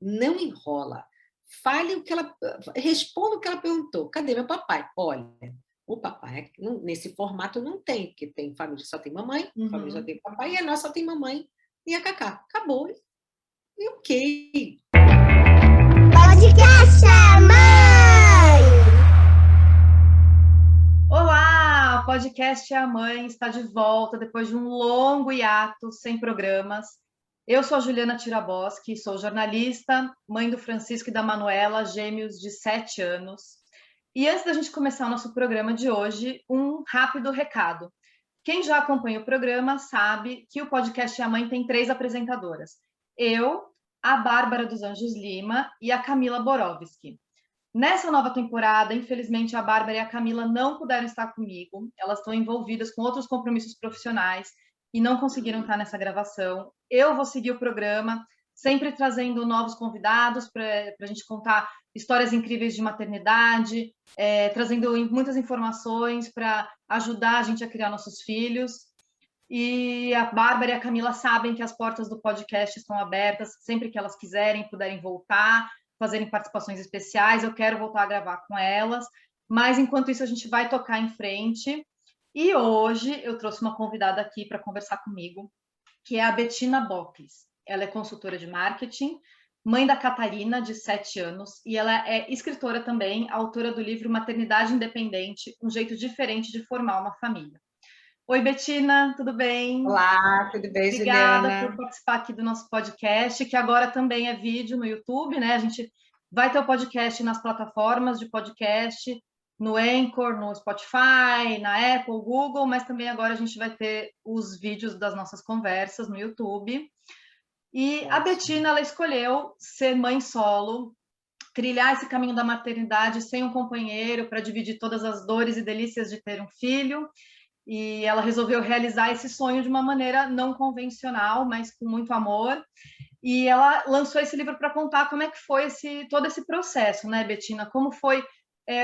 não enrola. Responda o que ela perguntou. Cadê meu papai? Olha, o papai nesse formato não tem, porque tem família só tem mamãe, família só Uhum. tem papai, e a nossa só tem mamãe e a Cacá. Acabou. E ok. Podcast é mãe! Olá, o podcast É a Mãe está de volta depois de um longo hiato sem programas. Eu sou a Juliana Tiraboski, sou jornalista, mãe do Francisco e da Manuela, gêmeos de 7 anos. E antes da gente começar o nosso programa de hoje, um rápido recado. Quem já acompanha o programa sabe que o podcast É a Mãe tem 3 apresentadoras. Eu, a Bárbara dos Anjos Lima e a Camila Borowski. Nessa nova temporada, infelizmente, a Bárbara e a Camila não puderam estar comigo. Elas estão envolvidas com outros compromissos profissionais e não conseguiram estar nessa gravação. Eu vou seguir o programa, sempre trazendo novos convidados para a gente contar histórias incríveis de maternidade, trazendo muitas informações para ajudar a gente a criar nossos filhos. E a Bárbara e a Camila sabem que as portas do podcast estão abertas, sempre que elas quiserem, puderem voltar, fazerem participações especiais, eu quero voltar a gravar com elas, mas enquanto isso a gente vai tocar em frente. E hoje eu trouxe uma convidada aqui para conversar comigo, que é a Bettina Bocles. Ela é consultora de marketing, mãe da Catarina, de 7 anos, e ela é escritora também, autora do livro Maternidade Independente, um jeito diferente de formar uma família. Oi, Bettina, tudo bem? Olá, tudo bem, Obrigada por Juliana? participar aqui do nosso podcast, que agora também é vídeo no YouTube, né? A gente vai ter o podcast nas plataformas de podcast, no Anchor, no Spotify, na Apple, Google, mas também agora a gente vai ter os vídeos das nossas conversas no YouTube. E a Bettina, ela escolheu ser mãe solo, trilhar esse caminho da maternidade sem um companheiro para dividir todas as dores e delícias de ter um filho. E ela resolveu realizar esse sonho de uma maneira não convencional, mas com muito amor. E ela lançou esse livro para contar como é que foi todo esse processo, né, Bettina? Como foi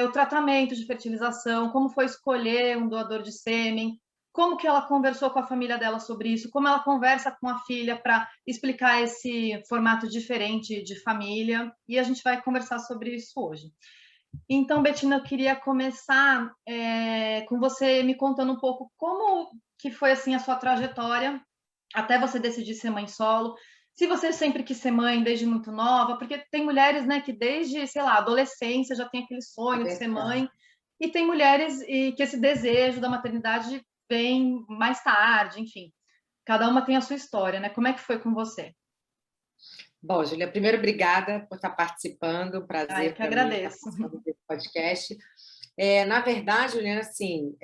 o tratamento de fertilização, como foi escolher um doador de sêmen, como que ela conversou com a família dela sobre isso, como ela conversa com a filha para explicar esse formato diferente de família. E a gente vai conversar sobre isso hoje. Então, Bettina, eu queria começar com você me contando um pouco como que foi assim a sua trajetória até você decidir ser mãe solo. Se você sempre quis ser mãe desde muito nova, porque tem mulheres, né, que desde, sei lá, adolescência já tem aquele sonho de ser mãe, e tem mulheres que esse desejo da maternidade vem mais tarde, enfim. Cada uma tem a sua história, né? Como é que foi com você? Bom, Julia, primeiro, obrigada por estar participando. Eu Prazer que para mim estar agradeço. participando desse podcast. Na verdade, Juliana, assim,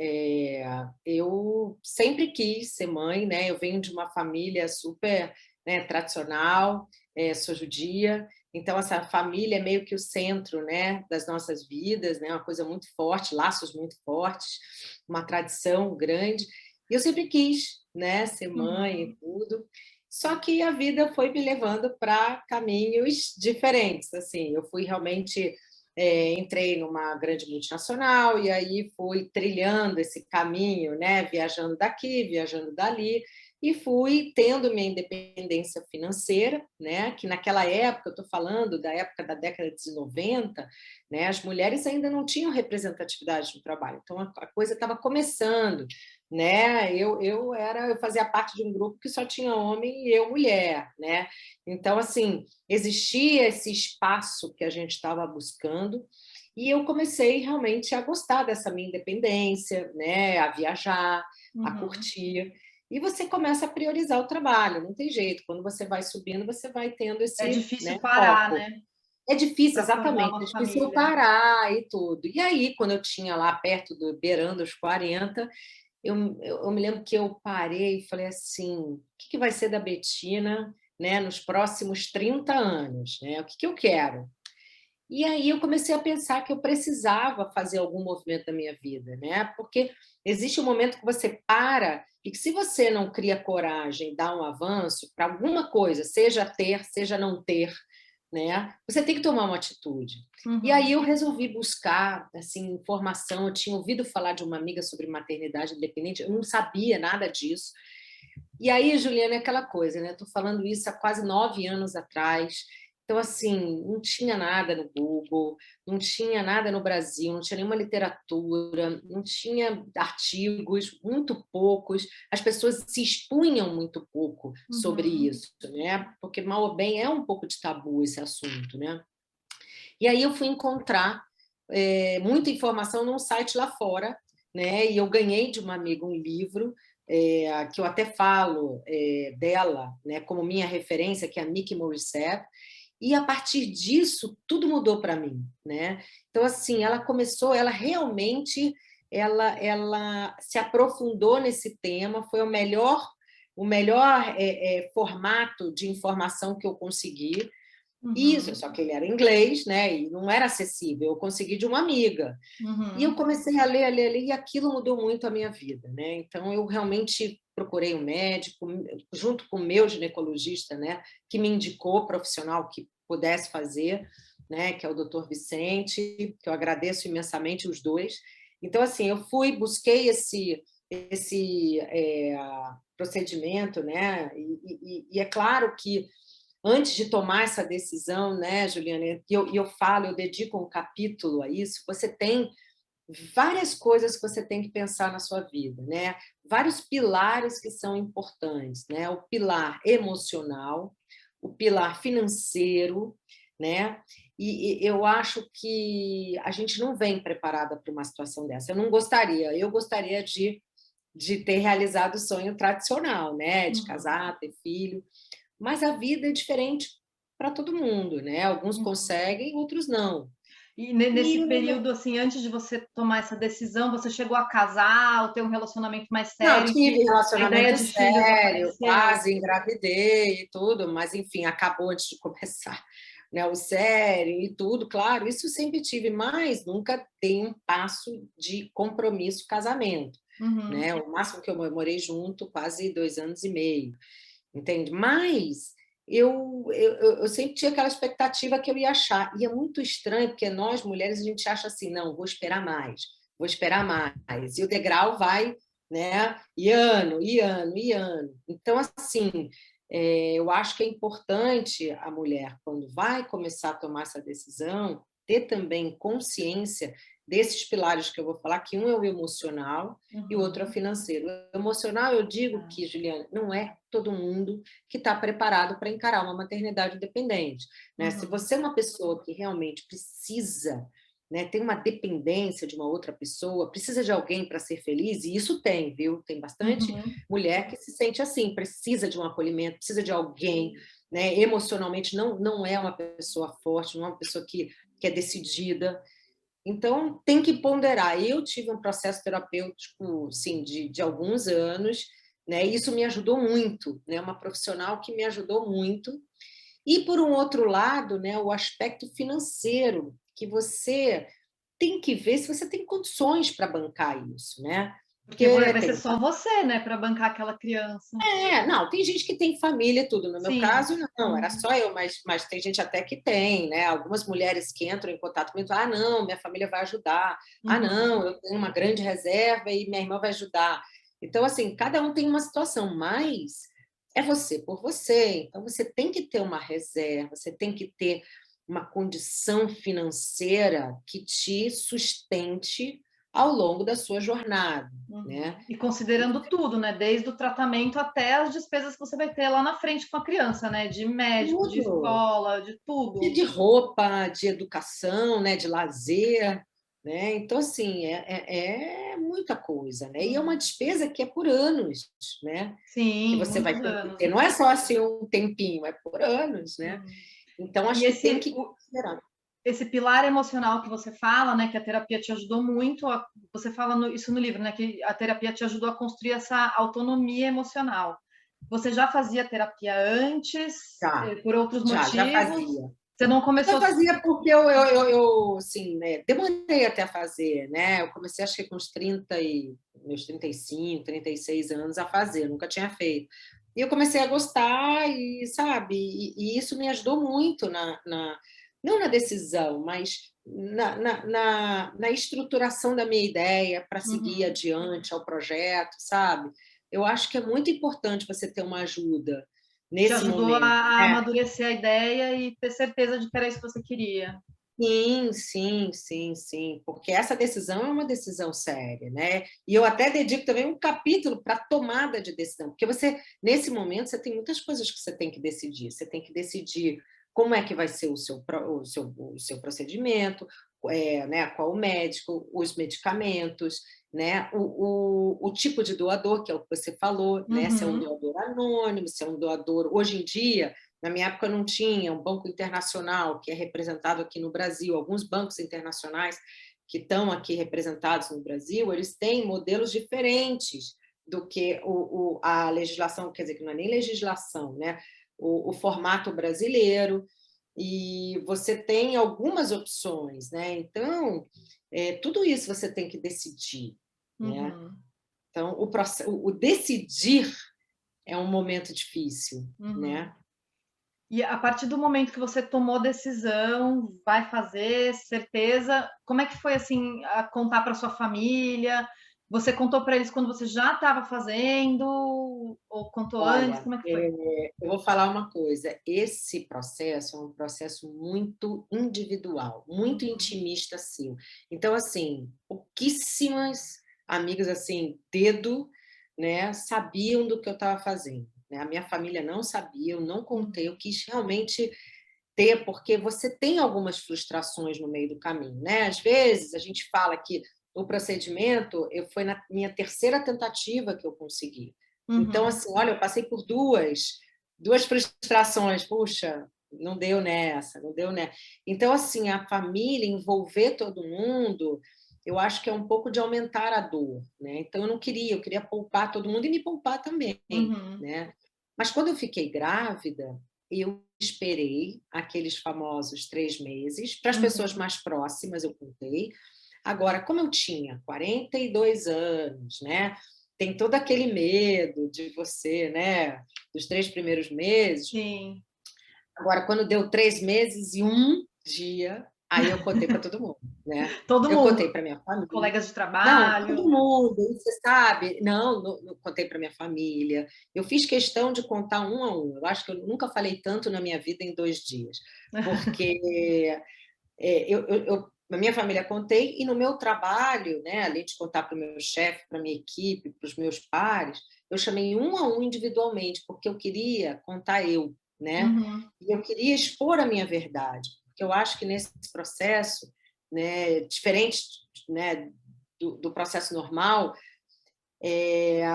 eu sempre quis ser mãe, né? Eu venho de uma família super, né, tradicional, sou judia, então essa família é meio que o centro, né, das nossas vidas, né? Uma coisa muito forte, laços muito fortes, uma tradição grande. E eu sempre quis, né, ser mãe e tudo. Só que a vida foi me levando para caminhos diferentes. Assim, eu fui realmente entrei numa grande multinacional e aí fui trilhando esse caminho, né? Viajando daqui, viajando dali, e fui tendo minha independência financeira, né? Que naquela época, eu estou falando da época da década de 90, né? As mulheres ainda não tinham representatividade no trabalho, então a coisa estava começando, né? Eu fazia parte de um grupo que só tinha homem e eu mulher, né? Então, assim, existia esse espaço que a gente estava buscando e eu comecei realmente a gostar dessa minha independência, né? A viajar, a curtir. E você começa a priorizar o trabalho, não tem jeito. Quando você vai subindo, você vai tendo É esse, difícil né, parar, foco. né? É difícil, Para formar exatamente, uma é difícil família. parar e tudo. E aí, quando eu tinha lá perto beirando os 40, eu me lembro que eu parei e falei assim, o que vai ser da Bettina, né, nos próximos 30 anos? Né? O que eu quero? E aí eu comecei a pensar que eu precisava fazer algum movimento da minha vida, né? Porque existe um momento que você para e que se você não cria coragem, dá um avanço para alguma coisa, seja ter, seja não ter, né? Você tem que tomar uma atitude. E aí eu resolvi buscar assim informação. Eu tinha ouvido falar de uma amiga sobre maternidade independente, eu não sabia nada disso. E aí, Juliana, é aquela coisa, né? Estou falando isso há quase 9 anos atrás. Então, assim, não tinha nada no Google, não tinha nada no Brasil, não tinha nenhuma literatura, não tinha artigos, muito poucos. As pessoas se expunham muito pouco sobre Uhum. isso, né? Porque, mal ou bem, é um pouco de tabu esse assunto, né? E aí eu fui encontrar muita informação num site lá fora, né? E eu ganhei de uma amiga um livro que eu até falo dela, né, como minha referência, que é a Miki Morissette, e a partir disso tudo mudou para mim, né? Então assim, ela realmente ela se aprofundou nesse tema, foi o melhor formato de informação que eu consegui. Isso, Uhum. só que ele era inglês, né? E não era acessível. Eu consegui de uma amiga. E eu Uhum. comecei a ler, a ler, a ler, e aquilo mudou muito a minha vida, né? Então, eu realmente procurei um médico, junto com o meu ginecologista, né? Que me indicou profissional que pudesse fazer, né? Que é o doutor Vicente, que eu agradeço imensamente os dois. Então, assim, eu fui, busquei esse procedimento, né? E é claro que antes de tomar essa decisão, né, Juliana, eu falo, eu dedico um capítulo a isso, você tem várias coisas que você tem que pensar na sua vida, né? Vários pilares que são importantes, né? O pilar emocional, o pilar financeiro, né? E eu acho que a gente não vem preparada para uma situação dessa. Eu gostaria de ter realizado o sonho tradicional, né? De Uhum. casar, ter filho, mas a vida é diferente para todo mundo, né? Alguns Uhum. conseguem, outros não. E E nesse período, assim, antes de você tomar essa decisão, você chegou a casar ou ter um relacionamento mais não, sério em que tive a ideia relacionamento de filhos sério, apareceu? quase engravidei e tudo, mas enfim, acabou antes de começar, né? O sério e tudo, claro, isso sempre tive, mas nunca dei um passo de compromisso, casamento, Uhum. né? O máximo que eu morei junto, quase 2 anos e meio. Entende? Mas eu sempre tinha aquela expectativa que eu ia achar. E é muito estranho, porque nós, mulheres, a gente acha assim, não, vou esperar mais, vou esperar mais. E o degrau vai, né? E ano, e ano, e ano. Então, assim, eu acho que é importante a mulher, quando vai começar a tomar essa decisão, ter também consciência desses pilares que eu vou falar, que um é o emocional, e o outro é o Uhum. financeiro. O emocional, eu digo Tá. que, Juliana, não é todo mundo que está preparado para encarar uma maternidade independente, né? Se Uhum. você é uma pessoa que realmente precisa, né, tem uma dependência de uma outra pessoa, precisa de alguém para ser feliz, e isso tem, viu? Tem bastante Uhum. mulher que se sente assim, precisa de um acolhimento, precisa de alguém, né? Emocionalmente não é uma pessoa forte, não é uma pessoa que é decidida. Então, tem que ponderar. Eu tive um processo terapêutico, sim, de alguns anos, né? E isso me ajudou muito, né? Uma profissional que me ajudou muito. E, por um outro lado, né, o aspecto financeiro, que você tem que ver se você tem condições para bancar isso, né? Porque Porque vai ser tem só você, né, para bancar aquela criança. não, tem gente que tem família e tudo. No meu Sim. caso, não, era Uhum. só eu, mas tem gente até que tem, né? Algumas mulheres que entram em contato comigo, ah, não, minha família vai ajudar. Ah, Uhum. não, eu tenho uma grande reserva e minha irmã vai ajudar. Então, assim, cada um tem uma situação, mas é você por você. Então, você tem que ter uma reserva, você tem que ter uma condição financeira que te sustente ao longo da sua jornada, né? Uhum. E considerando tudo, né? Desde o tratamento até as despesas que você vai ter lá na frente com a criança, né? De médico, de Tudo. escola, de De tudo. de roupa, de educação, né, de lazer, né? Então, assim, é muita coisa, né? E é uma Uhum. despesa que é por anos, né? Que Sim, você muitos vai ter que anos, ter. né? Não é só assim um tempinho, é por anos, né? Uhum. Então, E acho que tem que o, considerar. esse pilar emocional que você fala, né, que a terapia te ajudou muito, você fala isso no livro, né, que a terapia te ajudou a construir essa autonomia emocional. Você já fazia terapia antes, Já, por outros já motivos? fazia. Você não Já começou. fazia porque eu assim, né, demorei até a fazer, né? Eu comecei, acho que com os 35, 36 anos a fazer, nunca tinha feito. E eu comecei a gostar e, sabe, e isso me ajudou muito não na decisão, mas na estruturação da minha ideia para seguir Uhum. adiante ao projeto, sabe? Eu acho que é muito importante você ter uma ajuda, Te nesse ajudou momento, a né? amadurecer a ideia e ter certeza de que era isso que você queria. Sim, sim, sim, sim, porque essa decisão é uma decisão séria, né? E eu até dedico também um capítulo para tomada de decisão, porque você, nesse momento, você tem muitas coisas que você tem que decidir. Você tem que decidir como é que vai ser o seu procedimento, né? Qual o médico, os medicamentos, né? O tipo de doador, que é o que você falou, né? Se é um Uhum. doador anônimo, se é um doador. Hoje em dia, na minha época não tinha um banco internacional que é representado aqui no Brasil. Alguns bancos internacionais que estão aqui representados no Brasil, eles têm modelos diferentes do que a legislação, quer dizer, que não é nem legislação, né? O formato brasileiro, e você tem algumas opções, né? Então, tudo isso você tem que decidir, né? Uhum. Então, o decidir é um momento difícil, Uhum. né? E a partir do momento que você tomou a decisão, vai fazer, certeza, como é que foi assim a contar para sua família? Você contou para eles quando você já estava fazendo ou contou antes? Olha, Como é que foi? eu vou falar uma coisa. Esse processo é um processo muito individual, muito Uhum. intimista seu. Então, assim, pouquíssimas amigas, assim, dedo, né, sabiam do que eu estava fazendo, né? A minha família não sabia, eu não contei, eu Uhum. quis realmente ter, porque você tem algumas frustrações no meio do caminho, né? Às vezes, a gente fala que o procedimento foi na minha terceira tentativa que eu consegui. Então, Uhum. assim, olha, eu passei por duas frustrações. Puxa, não deu nessa, não deu nessa. Então, assim, a família, envolver todo mundo, eu acho que é um pouco de aumentar a dor, né? Então, eu queria poupar todo mundo e me poupar também, Uhum. né? Mas quando eu fiquei grávida, eu esperei aqueles famosos 3 meses. Para as pessoas Uhum. mais próximas, eu contei. Agora, como eu tinha 42 anos, né? Tem todo aquele medo de você, né? Dos 3 primeiros meses. Sim. Agora, quando deu 3 meses e um dia, aí eu contei para todo mundo, né? Todo Eu mundo, contei para minha família. colegas de Não, todo trabalho. mundo, você sabe? Não, não contei para minha família. Eu fiz questão de contar um a um. Eu acho que eu nunca falei tanto na minha vida em 2 dias, porque na minha família contei, e no meu trabalho, né, além de contar para o meu chefe, para a minha equipe, para os meus pares, eu chamei um a um individualmente, porque eu queria contar eu, né? Uhum. E eu queria expor a minha verdade, porque eu acho que nesse processo, né, diferente, né, do processo normal,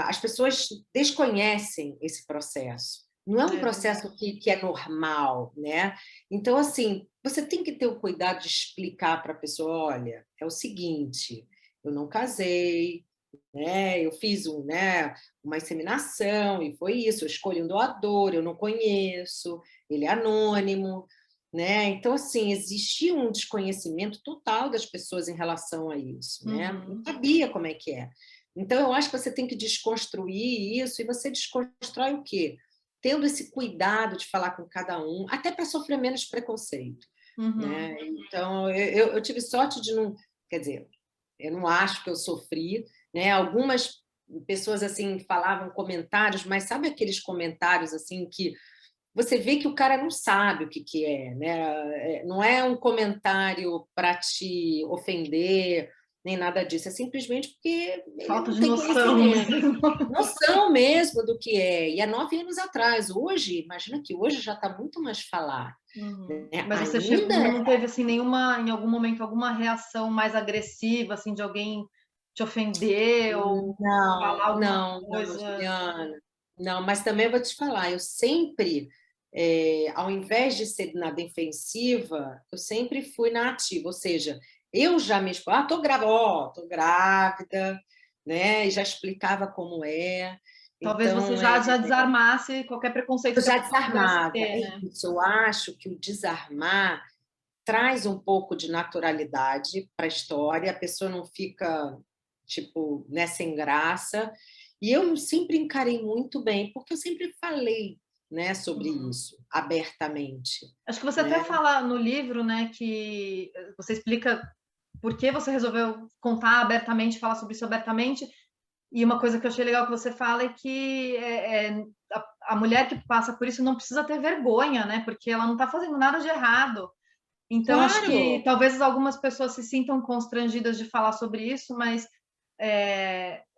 as pessoas desconhecem esse processo. Não é um É verdade. processo que é normal, né? Então, assim, você tem que ter o cuidado de explicar para a pessoa, olha, é o seguinte, eu não casei, né? Eu fiz uma inseminação e foi isso, eu escolhi um doador, eu não conheço, ele é anônimo, né? Então, assim, existia um desconhecimento total das pessoas em relação a isso, né? Não Uhum. sabia como é que é. Então, eu acho que você tem que desconstruir isso, e você desconstrói o quê? Tendo esse cuidado de falar com cada um, até para sofrer menos preconceito, Uhum. né? Então, eu tive sorte de não, quer dizer, eu não acho que eu sofri, né? Algumas pessoas assim falavam comentários, mas sabe aqueles comentários assim que você vê que o cara não sabe o que é, né? Não é um comentário para te ofender, nem nada disso, é simplesmente porque ele Falta não de tem noção conhecimento, mesmo. noção mesmo do que é. E há 9 anos atrás, hoje, imagina que hoje já está muito mais falado, Uhum. né? Mas você Ainda não teve assim nenhuma, em algum momento, alguma reação mais agressiva, assim, de alguém te ofender ou falar não, alguma não, coisa? Juliana. Não, mas também vou te falar, eu sempre, ao invés de ser na defensiva, eu sempre fui na ativa, ou seja, eu já me expo, tô grávida, né? E já explicava como é. Talvez você Então, já desarmasse qualquer preconceito eu que a já pessoa pudesse desarmava. ter, É né? isso, eu acho que o desarmar traz um pouco de naturalidade para a história, a pessoa não fica, tipo, né, sem graça. E eu sempre encarei muito bem, porque eu sempre falei, né, sobre Uhum. isso, abertamente, Acho que você até né? fala no livro, né, que você explica por que você resolveu contar abertamente, falar sobre isso abertamente. E uma coisa que eu achei legal que você fala é que a mulher que passa por isso não precisa ter vergonha, né? Porque ela não está fazendo nada de errado. Então, acho que Claro! talvez algumas pessoas se sintam constrangidas de falar sobre isso, mas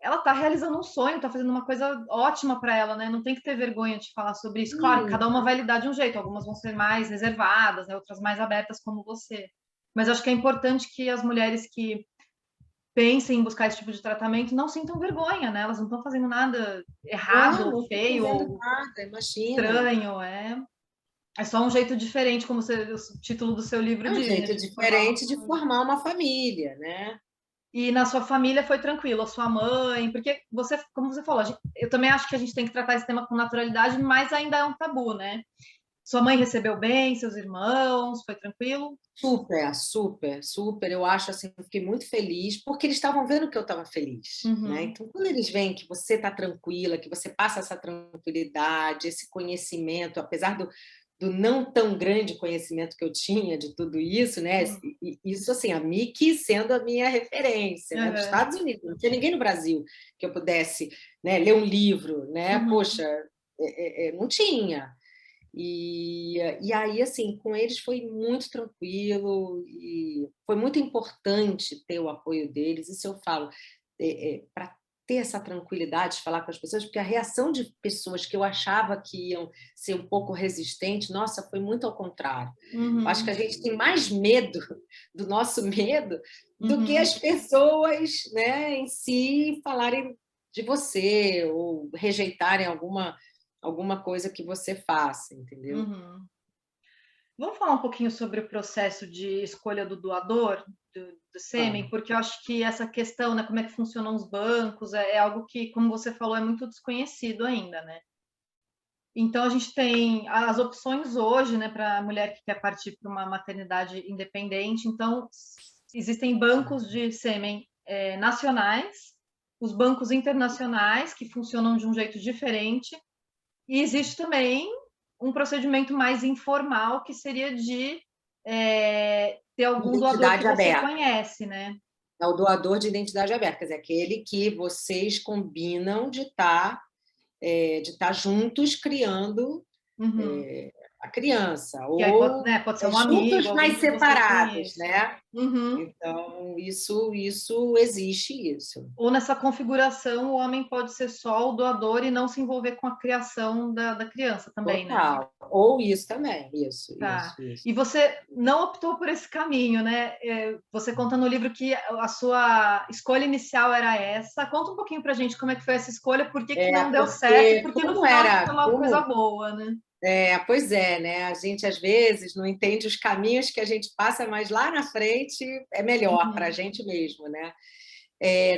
ela está realizando um sonho, está fazendo uma coisa ótima para ela, né? Não tem que ter vergonha de falar sobre isso. Claro, cada uma vai lidar de um jeito, algumas vão ser mais reservadas, né? Outras mais abertas, como você. Mas acho que é importante que as mulheres que pensem em buscar esse tipo de tratamento não sintam vergonha, né? Elas não estão fazendo nada errado, Não ou estou feio, fazendo ou nada, imagina. estranho. É só um jeito diferente, como o título do seu livro É um diz, né? jeito De formar uma diferente de família. formar uma família, né? E na sua família foi tranquilo, a sua mãe, porque você, como você falou, eu também acho que a gente tem que tratar esse tema com naturalidade, mas ainda é um tabu, né? Sua mãe recebeu bem, seus irmãos, foi tranquilo? Super, super, super. Eu acho assim, eu fiquei muito feliz, porque eles estavam vendo que eu estava feliz, né? Uhum. Então, quando eles veem que você está tranquila, que você passa essa tranquilidade, esse conhecimento, apesar do não tão grande conhecimento que eu tinha de tudo isso, né? Isso assim, a Miki sendo a minha referência, né? Dos Uhum. Estados Unidos, não tinha ninguém no Brasil que eu pudesse, né, ler um livro, né? Uhum. Poxa, não tinha. E aí, assim, com eles foi muito tranquilo e foi muito importante ter o apoio deles. Isso eu falo, para ter essa tranquilidade de falar com as pessoas, porque a reação de pessoas que eu achava que iam ser um pouco resistentes, nossa, foi muito ao contrário. Eu acho que a Uhum. gente tem mais medo do nosso medo do que Uhum. as pessoas, né, em si falarem de você ou rejeitarem alguma coisa que você faça, entendeu? Uhum. Vamos falar um pouquinho sobre o processo de escolha do doador do sêmen, Vamos. porque eu acho que essa questão, né, como é que funcionam os bancos, é algo que, como você falou, é muito desconhecido ainda, né? Então a gente tem as opções hoje, né, para a mulher que quer partir para uma maternidade independente. Então existem bancos de sêmen nacionais, os bancos internacionais que funcionam de um jeito diferente, e existe também um procedimento mais informal, que seria de ter algum doador que Identidade você aberta. conhece, né? É o doador de identidade aberta, quer dizer, aquele que vocês combinam de estar juntos criando Uhum. a criança, Que aí pode, ou né, pode ser um amigo, juntos, alguém mas que você separados, conheça. né? Uhum. Então, isso existe, isso. Ou nessa configuração, o homem pode ser só o doador e não se envolver com a criação da criança também, né? Total. Ou isso também, isso, Tá. isso, isso. E você não optou por esse caminho, né? Você conta no livro que a sua escolha inicial era essa. Conta um pouquinho pra gente como é que foi essa escolha, por que que não deu certo e Porque por que no como final foi era, uma coisa como boa, né? pois é, né? A gente às vezes não entende os caminhos que a gente passa, mas lá na frente é melhor para a Uhum. gente mesmo, né?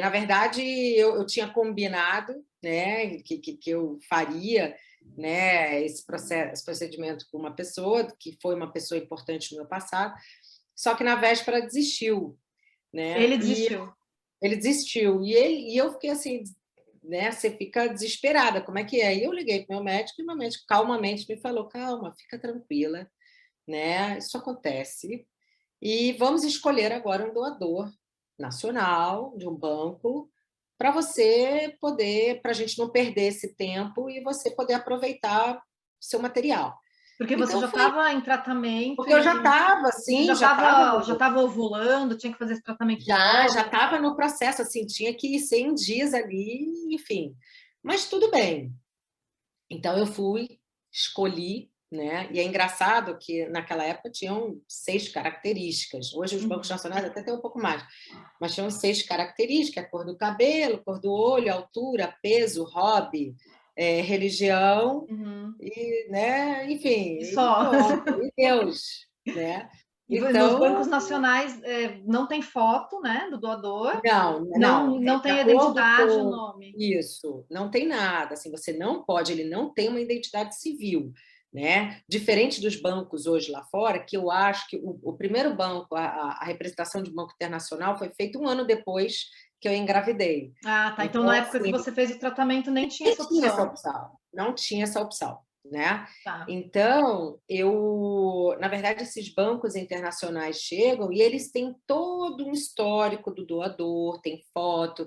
Na verdade, eu tinha combinado, né, que eu faria, né, esse procedimento com uma pessoa que foi uma pessoa importante no meu passado, só que na véspera desistiu, né? Ele E desistiu. ele desistiu e eu fiquei assim, né? Você fica desesperada, como é que é? E eu liguei para o meu médico e o meu médico calmamente me falou: calma, fica tranquila, né? Isso acontece. E vamos escolher agora um doador nacional de um banco para você poder, para a gente não perder esse tempo e você poder aproveitar o seu material. Porque você Então já foi estava em tratamento porque eu já e estava, você assim, já estava já estava ovulando, tinha que fazer esse tratamento já logo. estava no processo, assim, tinha que ir 100 dias ali, enfim. Mas tudo bem. Então eu fui, escolhi, né? E é engraçado que naquela época tinham 6 características. Hoje os bancos Uhum. nacionais até tem um pouco mais, mas tinham 6 características: a cor do cabelo, cor do olho, altura, peso, hobby, religião Uhum. e, né? Enfim, E e só. pronto, e Deus, né? E nos Então bancos nacionais não tem foto, né, do doador, não, não de tem acordo identidade, o com nome. isso, não tem nada, assim, você não pode, ele não tem uma identidade civil, né? Diferente dos bancos hoje lá fora, que eu acho que o primeiro banco, a representação de banco internacional foi feito um ano depois que eu engravidei. Ah, tá. Então, Então, na época que assim, você fez o tratamento, nem tinha nem essa tinha essa opção. opção, não tinha essa opção. né? Tá. Então, na verdade, esses bancos internacionais chegam e eles têm todo um histórico do doador, tem foto,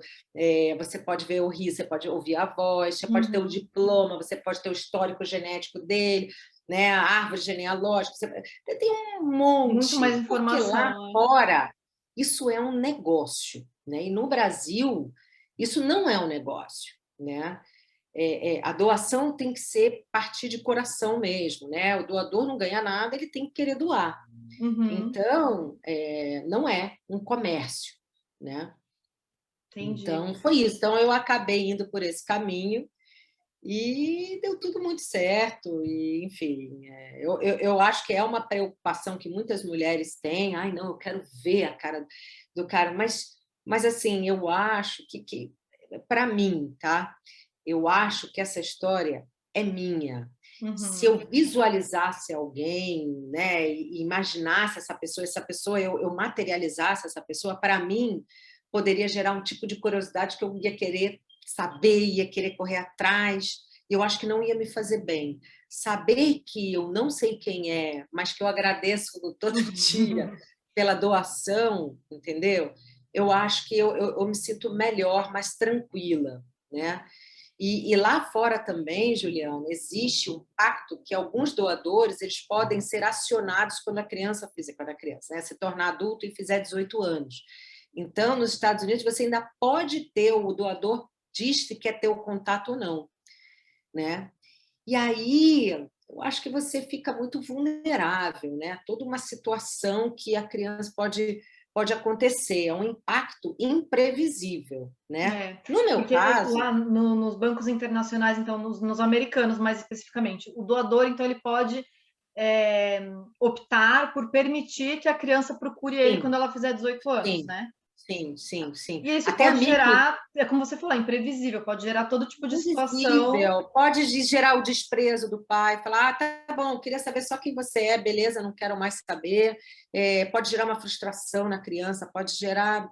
você pode ver o RI, você pode ouvir a voz, você pode ter o diploma, você pode ter o histórico genético dele, né? A árvore genealógica, você tem um monte. Muito mais Porque informação. lá fora, isso é um negócio, né? E no Brasil, isso não é um negócio, né? A doação tem que ser partir de coração mesmo, né? O doador não ganha nada, ele tem que querer doar. Então, não é um comércio, né? Entendi. Então, foi isso. Então, eu acabei indo por esse caminho e deu tudo muito certo. E, enfim, eu acho que é uma preocupação que muitas mulheres têm. Ai, não, eu quero ver a cara do cara. Mas assim, eu acho que para mim, tá? Eu acho que essa história é minha. Se eu visualizasse alguém, né, e imaginasse essa pessoa, eu materializasse essa pessoa, para mim, poderia gerar um tipo de curiosidade que eu ia querer saber, ia querer correr atrás. Eu acho que não ia me fazer bem. Saber que eu não sei quem é, mas que eu agradeço todo dia pela doação, entendeu? Eu acho que eu me sinto melhor, mais tranquila, né? E lá fora também, Juliana, existe um pacto que alguns doadores eles podem ser acionados quando a criança né, se tornar adulto e fizer 18 anos. Então, nos Estados Unidos, você ainda pode ter, o doador diz se quer ter o contato ou não, né? E aí, eu acho que você fica muito vulnerável, né? Toda uma situação que a criança pode acontecer, é um impacto imprevisível, né? No meu Porque caso, lá nos bancos internacionais, então, nos americanos mais especificamente, o doador, então, ele pode optar por permitir que a criança procure ele sim, quando ela fizer 18 anos, sim, né? sim. E isso Até a pode mim, gerar, como você falou, imprevisível, pode gerar todo tipo de situação. invisível, pode gerar o desprezo do pai, falar, tá bom, queria saber só quem você é, beleza, não quero mais saber. Pode gerar uma frustração na criança, pode gerar,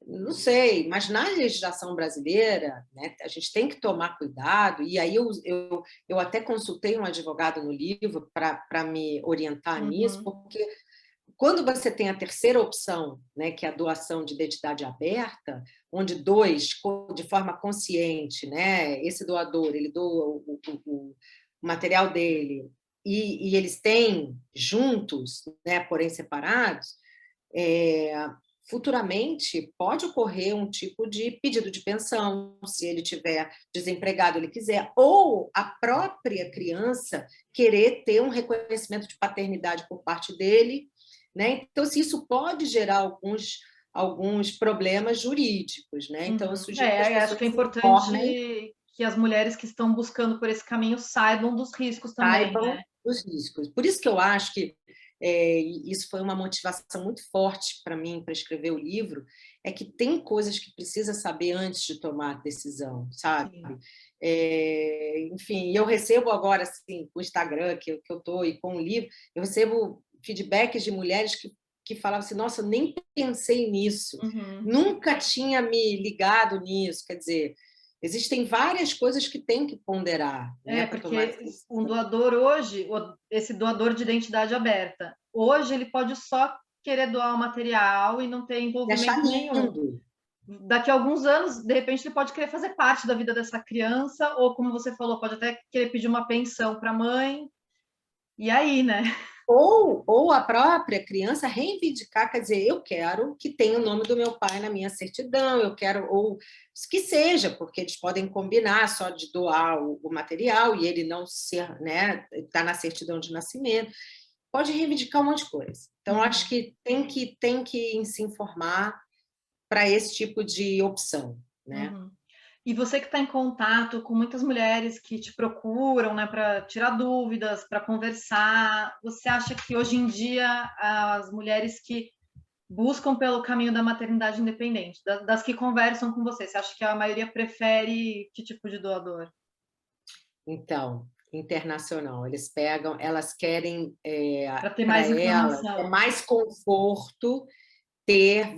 não sei, mas na legislação brasileira, né, a gente tem que tomar cuidado, e aí eu até consultei um advogado no livro para me orientar nisso, porque quando você tem a terceira opção, né, que é a doação de identidade aberta, onde dois, de forma consciente, né, esse doador, ele doa o material dele e eles têm juntos, né, porém separados, futuramente pode ocorrer um tipo de pedido de pensão, se ele tiver desempregado, ele quiser, ou a própria criança querer ter um reconhecimento de paternidade por parte dele, né? Então, se isso pode gerar alguns problemas jurídicos, né? Então, eu sugiro que as Acho que é pessoas se informem, importante que as mulheres que estão buscando por esse caminho saibam dos riscos também, saibam né? os riscos. Por isso que eu acho que isso foi uma motivação muito forte para mim para escrever o livro, é que tem coisas que precisa saber antes de tomar a decisão, sabe? Enfim, eu recebo agora, assim, com o Instagram que eu estou e com o livro, eu recebo feedbacks de mulheres que falavam assim, nossa, eu nem pensei nisso, nunca tinha me ligado nisso, quer dizer, existem várias coisas que tem que ponderar, né, para tomar essa porque decisão. um doador hoje, esse doador de identidade aberta, hoje ele pode só querer doar o material e não ter envolvimento nenhum. Daqui a alguns anos, de repente, ele pode querer fazer parte da vida dessa criança, ou como você falou, pode até querer pedir uma pensão para a mãe. E aí, né? Ou a própria criança reivindicar, quer dizer, eu quero que tenha o nome do meu pai na minha certidão, eu quero, ou que seja, porque eles podem combinar só de doar o material e ele não ser, né, está na certidão de nascimento, pode reivindicar um monte de coisa. Então, acho que tem que se informar para esse tipo de opção, né? E você que está em contato com muitas mulheres que te procuram, né, para tirar dúvidas, para conversar, você acha que hoje em dia as mulheres que buscam pelo caminho da maternidade independente, das que conversam com você, você acha que a maioria prefere que tipo de doador? Então, internacional, elas querem, Para ter para mais elas, é informação. mais conforto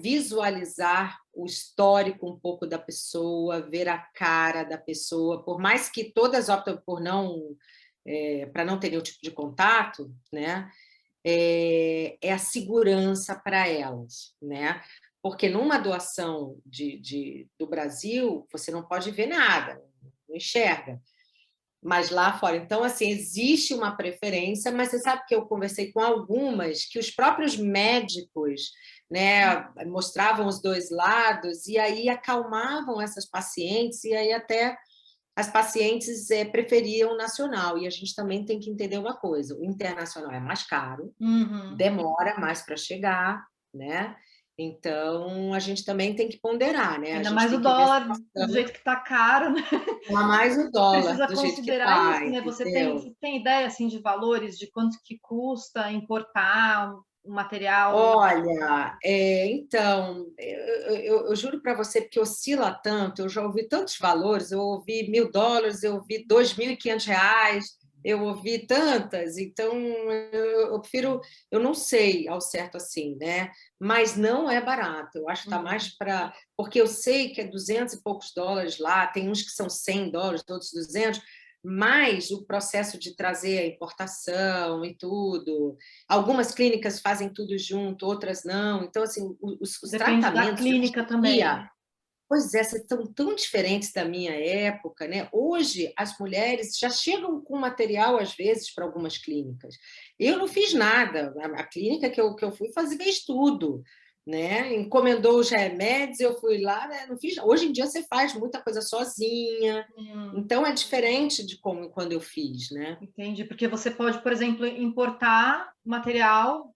visualizar o histórico um pouco da pessoa, ver a cara da pessoa, por mais que todas optam por não para não ter nenhum tipo de contato, né? É a segurança para elas, né? Porque numa doação do Brasil, você não pode ver nada, não enxerga. Mas lá fora, então, assim, existe uma preferência, mas você sabe que eu conversei com algumas que os próprios médicos, né, mostravam os dois lados e aí acalmavam essas pacientes e aí até as pacientes preferiam o nacional. E a gente também tem que entender uma coisa, o internacional é mais caro, demora mais para chegar, né? Então, a gente também tem que ponderar, né? Ainda A gente mais o tem que ver dólar do jeito que está caro, né? mais o dólar Precisa do jeito que considerar está, isso, né? Você entendeu? tem ideia assim de valores, de quanto que custa importar um material? Olha, então, eu juro para você, porque oscila tanto, eu já ouvi tantos valores, eu ouvi $1.000, eu ouvi R$ 2.500, eu ouvi tantas, então eu prefiro, eu não sei ao certo assim, né? Mas não é barato, eu acho que está mais para. Porque eu sei que é 200 e poucos dólares lá, tem uns que são $100, outros 200, mas o processo de trazer a importação e tudo. Algumas clínicas fazem tudo junto, outras não. Então, assim, os Depende da tratamentos hoje clínica em também, dia, né? pois é, estão tão diferentes da minha época, né? Hoje, as mulheres já chegam com material, às vezes, para algumas clínicas. Eu não fiz nada. A clínica que eu fui fez tudo, né? Encomendou os remédios, eu fui lá, né? Não fiz. Hoje em dia, você faz muita coisa sozinha. Então, é diferente de como quando eu fiz, né? Entendi, porque você pode, por exemplo, importar material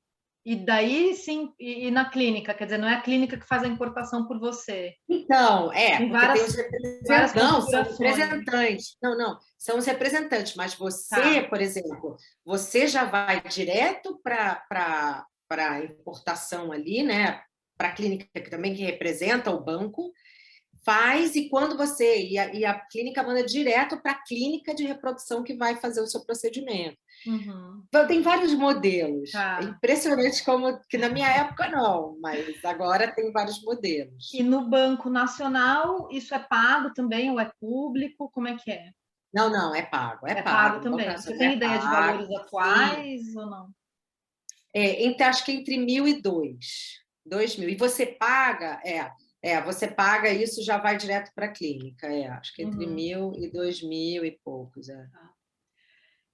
e daí sim ir na clínica, quer dizer, não é a clínica que faz a importação por você. Então, Tem porque tem os várias representantes. Não, são os configurações. representantes. Não, são os representantes. Mas você, Tá. por exemplo, você já vai direto para a importação ali, né? Para a clínica que também que representa o banco, faz e quando você. E a clínica manda direto para a clínica de reprodução que vai fazer o seu procedimento. Então, tem vários modelos. É Tá. impressionante como que na minha época não, mas agora tem vários modelos. E no Banco Nacional, isso é pago também ou é público? Como é que é? Não, é pago, é É pago pago. No Banco também. Você Nacional tem é ideia de pago, valores sim. atuais ou não? Acho que entre 2.000. E você paga, você paga isso já vai direto para a clínica, acho que entre 1.000 e 2.000 e poucos.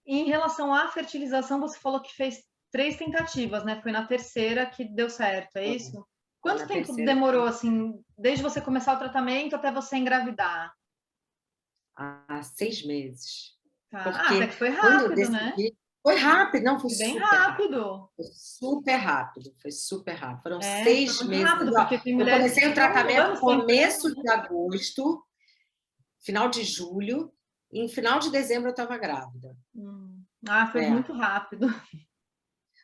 E em relação à fertilização, você falou que fez 3 tentativas, né? Foi na terceira que deu certo, é isso? Foi Quanto na tempo terceira demorou, assim, desde você começar o tratamento até você engravidar? há 6 meses. Tá. Ah, até Porque que foi quando eu rápido, né? decidi, foi rápido, não, foi Foi bem super rápido. rápido. Foi super rápido, foi super rápido. Foram Foi seis muito meses. rápido, Ó, porque tem eu mulheres que comecei o ficam tratamento anos tentando. começo de agosto, final de julho, e em final de dezembro eu estava grávida. Foi É. muito rápido.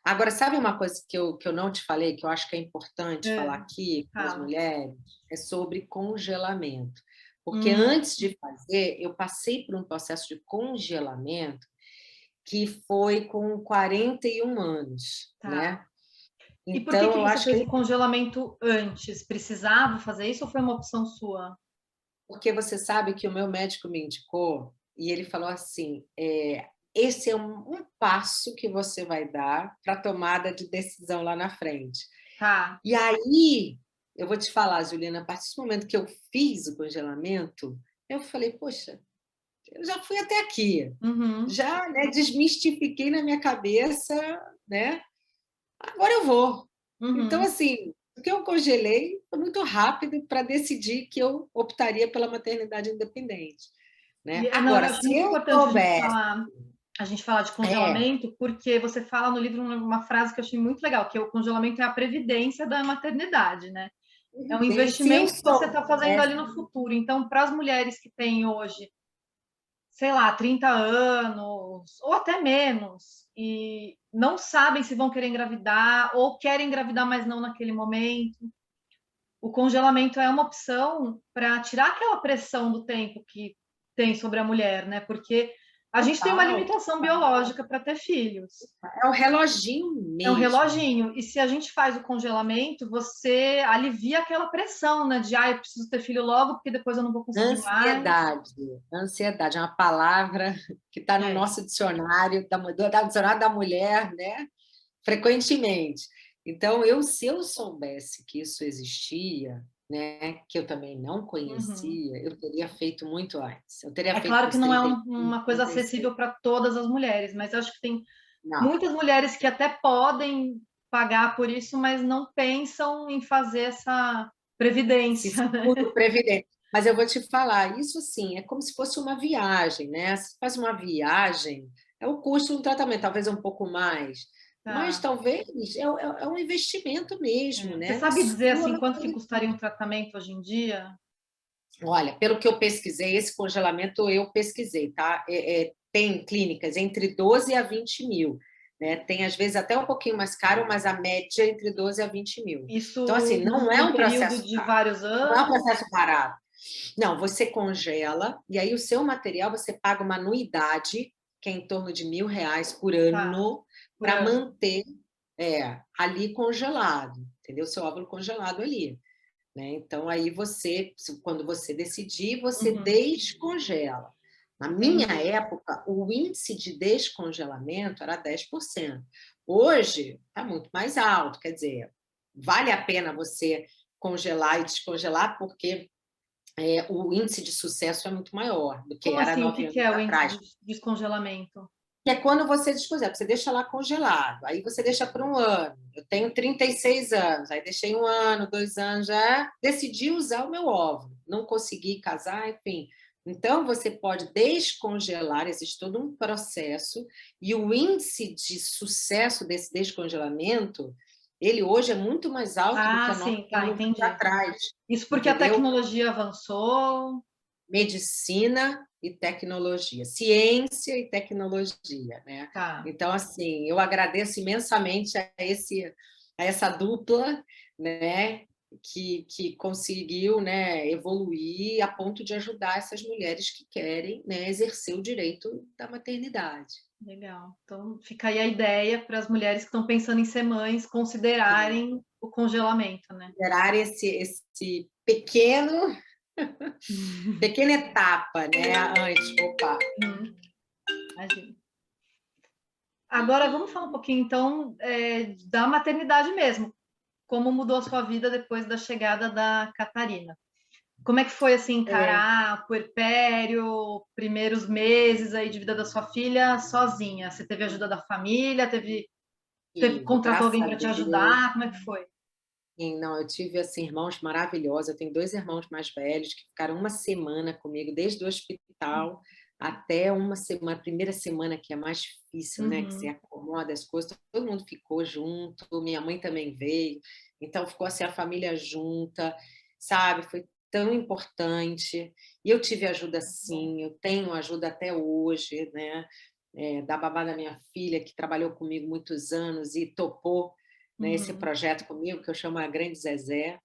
Agora, sabe uma coisa que eu não te falei, que eu acho que é importante falar aqui para as Fala. mulheres? É sobre congelamento. Porque antes de fazer, eu passei por um processo de congelamento que foi com 41 anos, Tá. né? E por que Então, eu você acho fez que o congelamento antes? Precisava fazer isso ou foi uma opção sua? porque você sabe que o meu médico me indicou e ele falou assim, esse é um passo que você vai dar para a tomada de decisão lá na frente. Tá. E aí, eu vou te falar, Juliana, a partir do momento que eu fiz o congelamento, eu falei, poxa, eu já fui até aqui, já, né, desmistifiquei na minha cabeça, né? Agora eu vou. Então, assim, o que eu congelei foi muito rápido para decidir que eu optaria pela maternidade independente, né? Não, eu Agora, acho se muito eu importante soubesse, a gente falar de congelamento, porque você fala no livro uma frase que eu achei muito legal, que o congelamento é a previdência da maternidade, né? É um se eu investimento que você está fazendo ali soubesse, no futuro. Então, para as mulheres que têm hoje, sei lá, 30 anos, ou até menos, e não sabem se vão querer engravidar, ou querem engravidar, mas não naquele momento, o congelamento é uma opção para tirar aquela pressão do tempo que tem sobre a mulher, né? Porque A gente tem uma Total, limitação biológica para ter filhos. é o reloginho É um mesmo. reloginho. E se a gente faz o congelamento, você alivia aquela pressão, né? De, eu preciso ter filho logo, porque depois eu não vou conseguir mais. Ansiedade é uma palavra que está no É. nosso dicionário, do dicionário da mulher, né? Frequentemente. Então, se eu soubesse que isso existia, né, que eu também não conhecia, eu teria feito muito antes. Eu teria É feito com claro que os não é 35, uma coisa 36. acessível para todas as mulheres, mas eu acho que tem Não, muitas mulheres que até podem pagar por isso, mas não pensam em fazer essa se previdência, né? seguro previdente. Mas eu vou te falar, isso sim, é como se fosse uma viagem, né? Se faz uma viagem, é o custo do tratamento, talvez um pouco mais, mas Tá. talvez é um investimento mesmo, Você né? Na sabe dizer sua assim quanto que custaria maternidade. um tratamento hoje em dia? Olha, pelo que eu pesquisei, esse congelamento eu pesquisei, tá? Tem clínicas entre 12 a 20 mil, né? Tem às vezes até um pouquinho mais caro, mas a média é entre 12 a 20 mil. Então, Isso assim, não é num um período processo de caro, vários não é um anos? processo barato. Não, você congela e aí o seu material você paga uma anuidade, que é em torno de R$ 1.000 por Tá, ano, por para ano. manter ali congelado, entendeu? Seu óvulo congelado ali. Né? Então, aí quando você decidir, você Uhum, descongela. Na minha entendi. época, o índice de descongelamento era 10%. Hoje, está muito mais alto. Quer dizer, vale a pena você congelar e descongelar, porque o índice de sucesso é muito maior do que Como era assim? O 9 que que anos é o índice atrás. de descongelamento? Que é quando você descongela, você deixa lá congelado, aí você deixa por um ano. Eu tenho 36 anos, aí deixei 1 ano, 2 anos, já decidi usar o meu óvulo, não consegui casar, enfim. Então, você pode descongelar, existe todo um processo, e o índice de sucesso desse descongelamento, ele hoje é muito mais alto do que Ah, há 9 sim, tá, anos entendi. atrás, Isso porque a entendeu? tecnologia avançou. Medicina e tecnologia, ciência e tecnologia, né? Tá. Então, assim, eu agradeço imensamente a essa dupla, né, que conseguiu, né, evoluir a ponto de ajudar essas mulheres que querem, né, exercer o direito da maternidade. Legal. Então, fica aí a ideia para as mulheres que estão pensando em ser mães considerarem o congelamento, né? Gerar esse pequena etapa, né, antes, opa. Uhum, imagino. Agora, vamos falar um pouquinho, então, da maternidade mesmo. Como mudou a sua vida depois da chegada da Catarina? Como é que foi, assim, É, encarar o puerpério, primeiros meses aí de vida da sua filha sozinha? Você teve ajuda da família? Você contratou graças alguém a para te Deus. ajudar? Como é que foi? Sim, não, eu tive assim, irmãos maravilhosos. Eu tenho 2 irmãos mais velhos que ficaram uma semana comigo, desde o hospital até uma semana, a primeira semana que é mais difícil, né? Que você Uhum, acomoda as coisas, todo mundo ficou junto, minha mãe também veio, então ficou assim a família junta, sabe? Foi tão importante. E eu tive ajuda bom. sim, eu tenho ajuda até hoje, né? Da babá da minha filha, que trabalhou comigo muitos anos e topou, né, esse Uhum, projeto comigo, que eu chamo a Grande Zezé,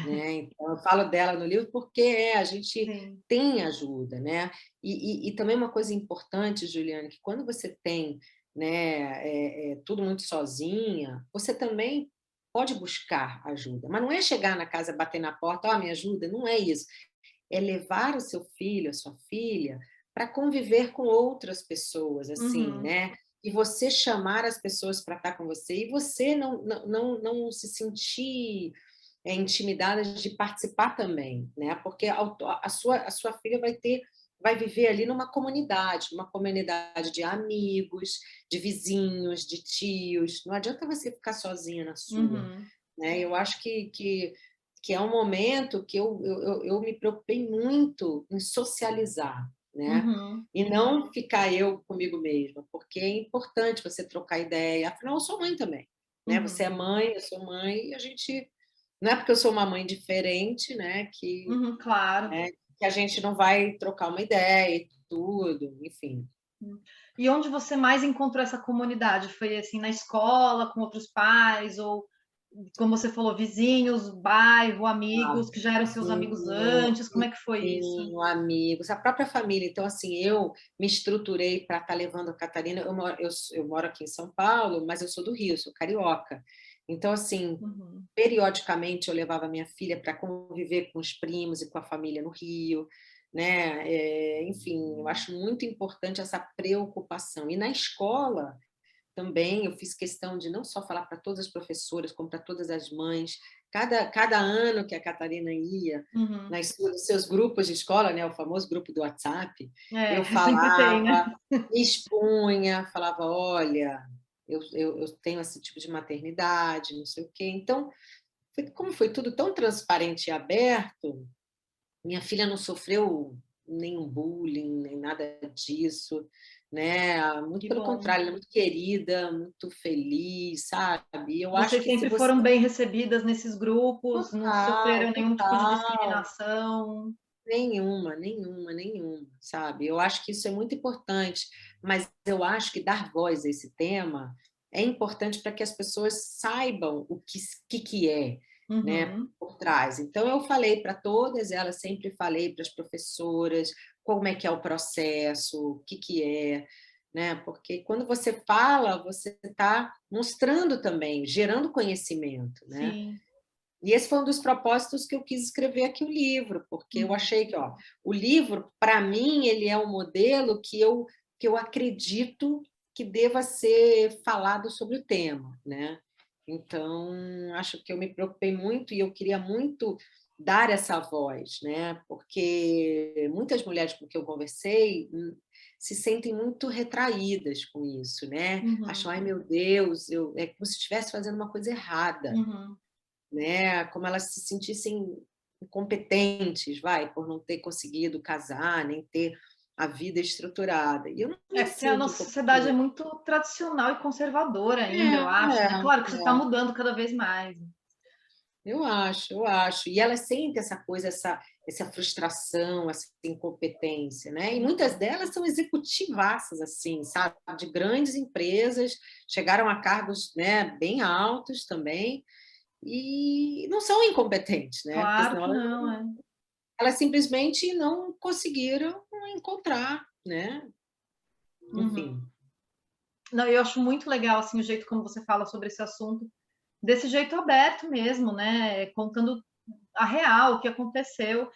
né? Então, eu falo dela no livro porque a gente sim. tem ajuda, né? E também uma coisa importante, Juliana, que quando você tem, né, tudo muito sozinha, você também pode buscar ajuda, mas não é chegar na casa, bater na porta, ó, me ajuda, não é isso. É levar o seu filho, a sua filha, para conviver com outras pessoas, assim, Uhum, né? E você chamar as pessoas para estar com você e você não se sentir intimidada de participar também, né? Porque a sua filha vai viver ali numa comunidade, de amigos, de vizinhos, de tios. Não adianta você ficar sozinha na sua, uhum, né? Eu acho que é um momento que eu me preocupei muito em socializar, né? uhum, E não ficar eu comigo mesma, porque é importante você trocar ideia. Afinal, eu sou mãe também, né? Você uhum, é mãe, eu sou mãe, e a gente não é porque eu sou uma mãe diferente, né, uhum, claro. que a gente não vai trocar uma ideia e tudo, enfim. E onde você mais encontrou essa comunidade? Foi assim na escola, com outros pais, ou como você falou, vizinhos, bairro, Ah, amigos, que já eram seus amigos vizinho, antes? Como é que foi isso? vizinho, amigos, a própria família. Então, assim, eu me estruturei para estar levando a Catarina. Eu moro aqui em São Paulo, mas eu sou do Rio, sou carioca. Então, assim, Uhum. periodicamente eu levava minha filha para conviver com os primos e com a família no Rio, né? Enfim, eu acho muito importante essa preocupação. E na escola também eu fiz questão de não só falar para todas as professoras, como para todas as mães. Cada ano que a Catarina ia Uhum. nos seus grupos de escola, né, o famoso grupo do WhatsApp, eu Sempre tem, né? falava, me expunha, falava, olha, eu tenho esse tipo de maternidade, não sei o quê. Então, como foi tudo tão transparente e aberto, minha filha não sofreu nenhum bullying, nem nada disso, né? Muito Que pelo bom. contrário, ela é muito querida, muito feliz, sabe? Eu acho Vocês que se sempre você... foram bem recebidas nesses grupos, não Total, sofreram nenhum tipo de total. discriminação. Nenhuma, nenhuma, nenhuma, sabe? Eu acho que isso é muito importante, mas eu acho que dar voz a esse tema é importante para que as pessoas saibam o que é, né, Uhum. por trás. Então, eu falei para todas elas, sempre falei para as professoras como é que é o processo, o que é, né? Porque quando você fala, você está mostrando também, gerando conhecimento, né? Sim. E esse foi um dos propósitos que eu quis escrever aqui o livro, porque eu Uhum. achei que, ó, o livro, para mim, ele é um modelo que eu acredito que deva ser falado sobre o tema, né? Então, acho que eu me preocupei muito e eu queria muito dar essa voz, né? Porque muitas mulheres com que eu conversei se sentem muito retraídas com isso, né? Uhum. Acham, ai meu Deus, é como se estivesse fazendo uma coisa errada, Uhum. né? Como elas se sentissem incompetentes, vai, por não ter conseguido casar, nem ter a vida estruturada. E eu não É me porque a sinto nossa sociedade é incompetente. muito tradicional e conservadora ainda, eu acho, né? Claro que isso está É. mudando cada vez mais. Eu acho, eu acho. E elas sentem essa coisa, essa frustração, essa incompetência, né? E muitas Uhum. delas são executivaças, assim, sabe? De grandes empresas, chegaram a cargos, né, bem altos também, e não são incompetentes, né? Porque Claro senão que não, é. elas simplesmente não conseguiram encontrar, né? Uhum. Enfim. Não, eu acho muito legal assim o jeito como você fala sobre esse assunto, desse jeito aberto mesmo, né? Contando a real, o que aconteceu.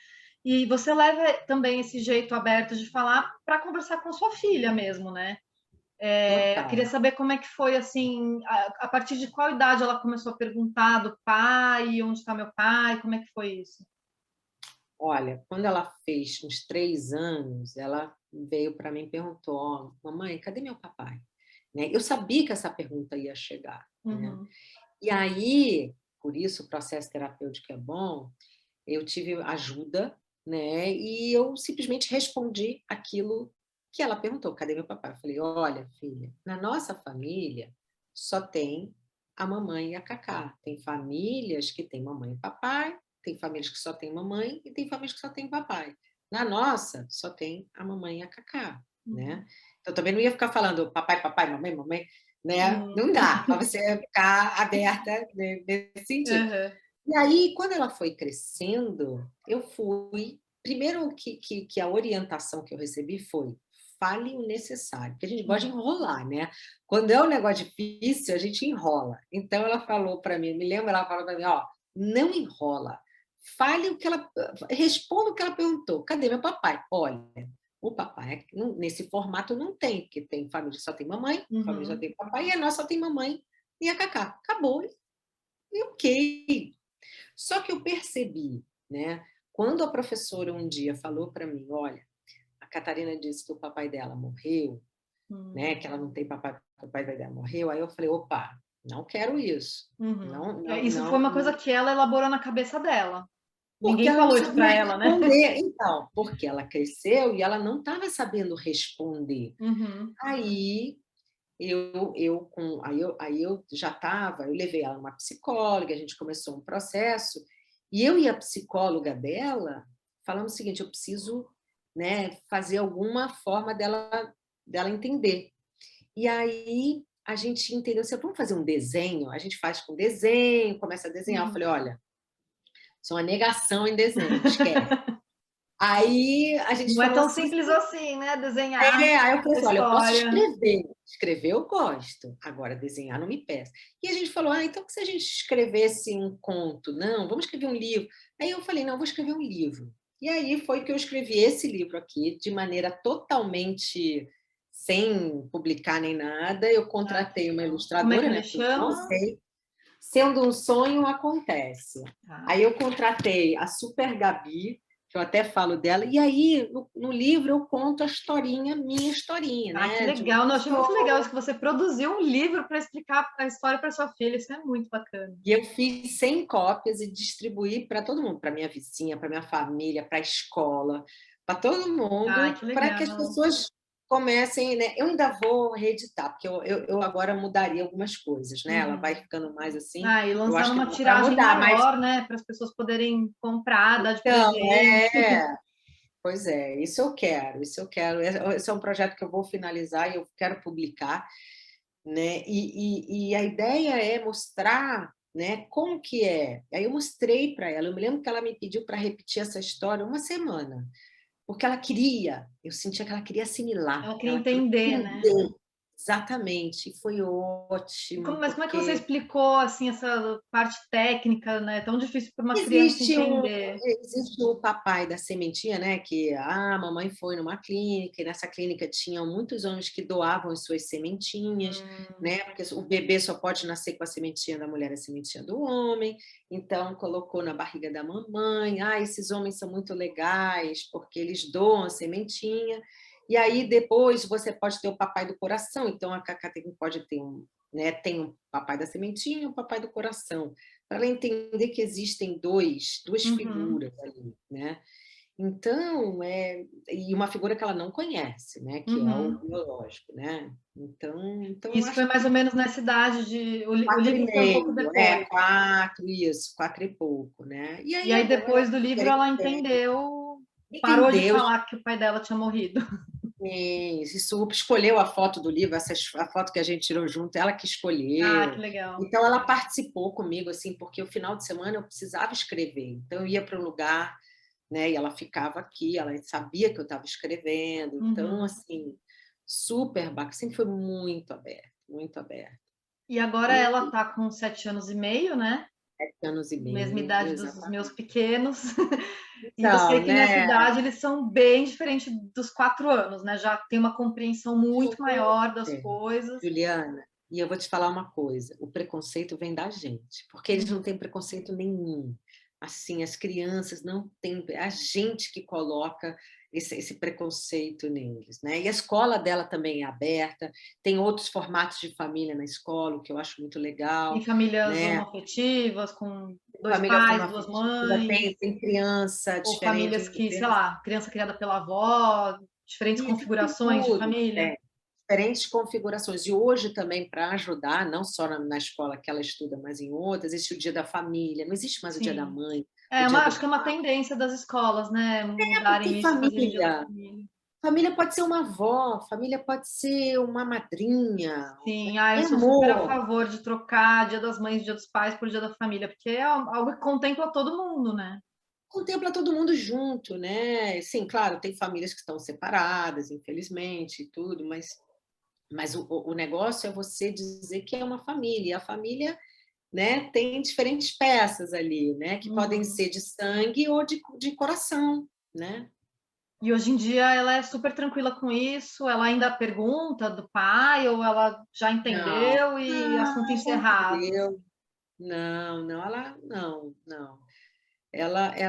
E você leva também esse jeito aberto de falar para conversar com sua filha mesmo, né? Eu queria Total. saber como é que foi assim, a partir de qual idade ela começou a perguntar do pai, onde está meu pai, como é que foi isso? Olha, quando ela fez uns 3 anos, ela veio para mim e perguntou: ó, mamãe, cadê meu papai? Né? Eu sabia que essa pergunta ia chegar, né? Uhum. E aí, por isso o processo terapêutico é bom, eu tive ajuda, né? E eu simplesmente respondi aquilo que ela perguntou: cadê meu papai? Eu falei: olha, filha, na nossa família só tem a mamãe e a Cacá. Tem famílias que têm mamãe e papai, tem famílias que só têm mamãe e tem famílias que só têm papai. Na nossa, só tem a mamãe e a Cacá, né? Uhum. Então também não ia ficar falando papai, papai, mamãe, mamãe, né? Uhum. Não dá para você ficar aberta, né, nesse sentido. Uhum. E aí, quando ela foi crescendo, eu fui. Primeiro que a orientação que eu recebi foi: fale o necessário, porque a gente gosta de Uhum. enrolar, né? Quando é um negócio difícil, a gente enrola. Então, ela falou para mim, me lembro, ela falou para mim: ó, não enrola, fale o que ela. Responda o que ela perguntou: cadê meu papai? Olha, o papai, nesse formato, não tem, porque tem família que só tem mamãe, família que só Uhum. tem papai, e a nossa só tem mamãe e a Cacá. Acabou. E ok. Só que eu percebi, né? Quando a professora um dia falou para mim, olha, a Catarina disse que o papai dela morreu, né? Que ela não tem papai, que o pai dela morreu. Aí eu falei, opa, não quero isso. Uhum. Não, É, não, isso foi não, uma coisa não. que ela elaborou na cabeça dela. Porque Ninguém ela não falou isso sabia para ela, né? responder. Então, porque ela cresceu e ela não estava sabendo responder. Uhum. Aí aí eu já estava, eu levei ela numa psicóloga, a gente começou um processo, e eu e a psicóloga dela falamos o seguinte: eu preciso, né, fazer alguma forma dela entender. E aí a gente entendeu, assim, vamos fazer um desenho? A gente faz com desenho, começa a desenhar. Eu falei, olha, sou uma negação em desenho, esquece. Aí a gente Não é falou tão assim, simples assim, né? Desenhar aí eu falei a assim, olha, eu posso história. escrever. Escrever eu gosto, agora desenhar não me peça. E a gente falou, então que se a gente escrevesse um conto? Não, vamos escrever um livro. Aí eu falei, não, eu vou escrever um livro. E aí foi que eu escrevi esse livro aqui, de maneira totalmente sem publicar nem nada. Eu contratei uma Como é que ilustradora, ele né? Porque eu não chama? sei. Sendo um sonho, acontece. Tá. Aí eu contratei a Super Gabi, que eu até falo dela, e aí no livro eu conto a historinha, minha historinha, Ah, que né? De uma legal. Não, achei muito legal pessoa. isso que você produziu um livro para explicar a história para sua filha. Isso é muito bacana. E eu fiz 100 cópias e distribuí para todo mundo, para minha vizinha, para minha família, para a escola, para todo Ah, mundo, que para que as legal. pessoas comecem, né? Eu ainda vou reeditar, porque eu agora mudaria algumas coisas, né? Ela vai Uhum. ficando mais assim, Ah, e eu lançar acho que numa dá para tiragem mudar, mas maior, né? Para as pessoas poderem comprar, dar de então, presente. pois é, isso eu quero, isso eu quero. Esse é um projeto que eu vou finalizar e eu quero publicar, né? E a ideia é mostrar, né, como que é. Aí eu mostrei para ela, eu me lembro que ela me pediu para repetir essa história uma semana, porque ela queria, eu sentia que ela queria assimilar, Ela queria ela queria entender, né? entender. Exatamente, e foi ótimo, Mas como é que você porque explicou assim essa parte técnica, né? É tão difícil para uma criança entender. Existe o papai da sementinha, né? Que a mamãe foi numa clínica, e nessa clínica tinham muitos homens que doavam as suas sementinhas, Hum, né? Porque o bebê só pode nascer com a sementinha da mulher, a sementinha do homem. Então, colocou na barriga da mamãe. Esses homens são muito legais, porque eles doam a sementinha. E aí, depois, você pode ter o papai do coração. Então, a Cacá pode ter né? Tem o papai da sementinha e o papai do coração para ela entender que existem duas uhum. figuras ali, né? Então, e uma figura que ela não conhece, né? Que é o Uhum. biológico, né? Então Isso foi acho mais ou que menos nessa idade de. O quatro e livro foi um pouco meio, depois. quatro, isso, quatro e pouco, né? E E aí aí, agora ela depois do livro, ela quer entendeu, parou de entendeu, falar que o pai dela tinha morrido. isso, escolheu a foto do livro, a foto que a gente tirou junto, ela que Ah, que escolheu. legal. Então ela participou comigo, assim, porque o final de semana eu precisava escrever. Então eu ia para um lugar, né? E ela ficava aqui, ela sabia que eu estava escrevendo, então, Uhum. assim, super bacana, sempre foi muito aberto, muito aberto. E agora E ela tá com 7 anos e meio, né? 7 anos e meio, Mesma idade dos meus exatamente. pequenos. E eu sei Então, que nessa né? idade eles são bem diferentes dos 4 anos, né? Já tem uma compreensão muito maior das Super, coisas. Juliana, e eu vou te falar uma coisa: o preconceito vem da gente, porque eles não Uhum. têm preconceito nenhum. Assim, as crianças não têm, é a gente que coloca esse preconceito neles, né? E a escola dela também é aberta, tem outros formatos de família na escola, o que eu acho muito Tem legal, famílias né? homoafetivas, com dois Família pais, duas fonoafetiva, mães, tem criança ou diferente, famílias que, sei lá, criança criada pela avó, diferentes isso tem configurações de tudo. família. Diferentes configurações. E hoje também, para ajudar, não só na escola que ela estuda, mas em outras, existe o dia da família, não existe mais o dia da Sim. mãe, o dia Acho do que é uma pai. tendência das escolas, né? Porque Mudarem isso, fazerem dia da família. família pode ser uma avó, família pode ser uma madrinha, Sim, eu é sou super a amor, favor de trocar Dia das Mães, Dia dos Pais por Dia da Família, porque é algo que contempla todo mundo, né? contempla todo mundo junto, né? Sim, claro, tem famílias que estão separadas, infelizmente, e tudo, mas o negócio é você dizer que é uma família, e a família, né, tem diferentes peças ali, né, que podem Uhum. ser de sangue ou de coração, né? E hoje em dia ela é super tranquila com isso, ela ainda pergunta do pai, ou ela já Não, entendeu e assunto não, já encerrado. entendeu. Não, ela não, não.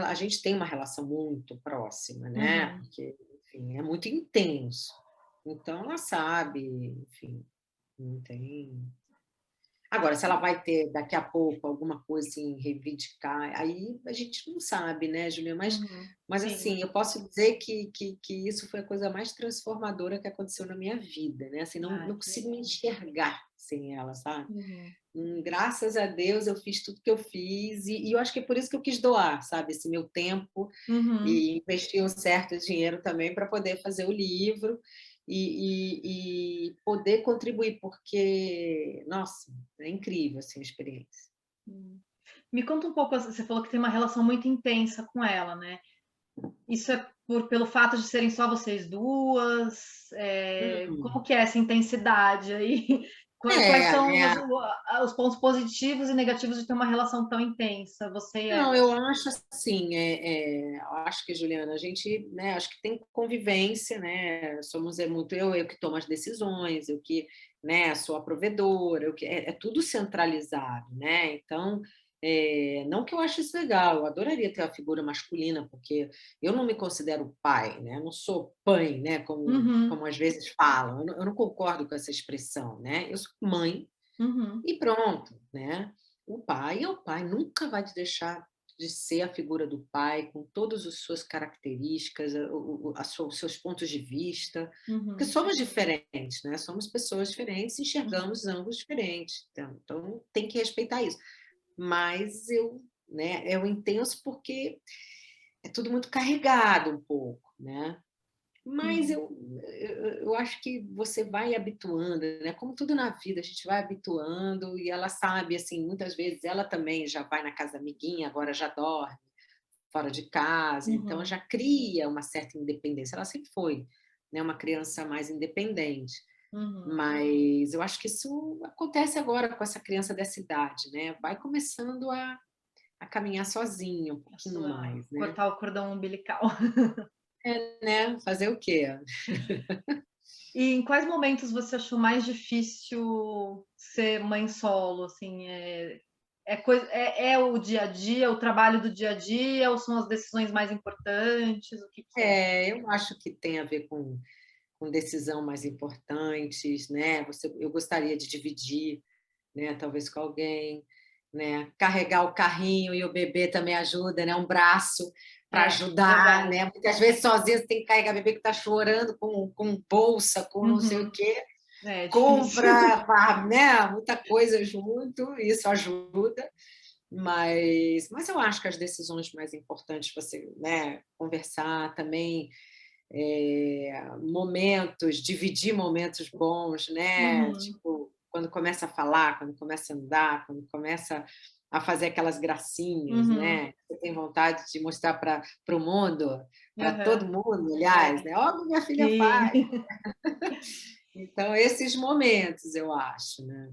A gente tem uma relação muito próxima, né? Uhum. Porque, enfim, é muito intenso. Então ela sabe, enfim, não tem. Agora, se ela vai ter daqui a pouco alguma coisa assim, reivindicar, aí a gente não sabe, né, Julia? Uhum. Mas Sim. assim, eu posso dizer que isso foi a coisa mais transformadora que aconteceu na minha vida, né? Assim, não Que consigo me legal. enxergar sem ela, sabe? Uhum. Graças a Deus eu fiz tudo que eu fiz e eu acho que é por isso que eu quis doar, sabe, esse meu tempo Uhum. e investir um certo dinheiro também para poder fazer o livro. e poder contribuir, porque, nossa, é incrível assim, a experiência. Me conta um pouco, você falou que tem uma relação muito intensa com ela, né? Isso é pelo fato de serem só vocês duas? Como que é essa intensidade aí? Quais É, são né? os pontos positivos e negativos de ter uma relação tão intensa, você e Não, ela? eu acho assim, eu acho que, Juliana, a gente, né, acho que tem convivência, né, somos, muito eu que tomo as decisões, eu que, né, sou a provedora, eu que, é tudo centralizado, né, então, não que eu ache isso legal, eu adoraria ter a figura masculina, porque eu não me considero pai, né, eu não sou pai, né, Uhum, como às vezes falam, eu não concordo com essa expressão, né, eu sou mãe, uhum, e pronto, né? O pai é o pai, nunca vai te deixar de ser a figura do pai, com todas as suas características, os seus pontos de vista, porque uhum, somos diferentes, né? Somos pessoas diferentes, uhum, enxergamos ângulos diferentes, então tem que respeitar isso. Mas né, é o intenso porque é tudo muito carregado um pouco, né? Mas uhum, eu acho que você vai habituando, né? Como tudo na vida, a gente vai habituando e ela sabe, assim, muitas vezes ela também já vai na casa da amiguinha, agora já dorme fora de casa, então uhum, já cria uma certa independência. Ela sempre foi, né, uma criança mais independente, uhum. mas eu acho que isso acontece agora com essa criança dessa idade, né? Vai começando a caminhar sozinha um A pouquinho sua mais, né? cortar o cordão umbilical. É, né? Fazer o quê? E em quais momentos você achou mais difícil ser mãe solo? Assim, é o dia a dia, o trabalho do dia a dia, ou são as decisões mais importantes? O que que é? Eu acho que tem a ver com decisão mais importantes, né? Eu gostaria de dividir, né? Talvez com alguém, né? Carregar o carrinho e o bebê também ajuda, né? Um braço para É, ajudar, verdade. né? Muitas vezes sozinha você tem que carregar o bebê que está chorando com bolsa, com não sei o Uhum. quê, É difícil. compra, né? Muita coisa junto, isso ajuda. Mas eu acho que as decisões mais importantes você, né, conversar também, momentos, dividir momentos bons, né? Uhum, Tipo, quando começa a falar, quando começa a andar, quando começa a fazer aquelas gracinhas, uhum, né? Você tem vontade de mostrar para o mundo, para todo aham. mundo, aliás, É, né? Olha o que minha filha sim. faz. Então, esses momentos, eu acho, né?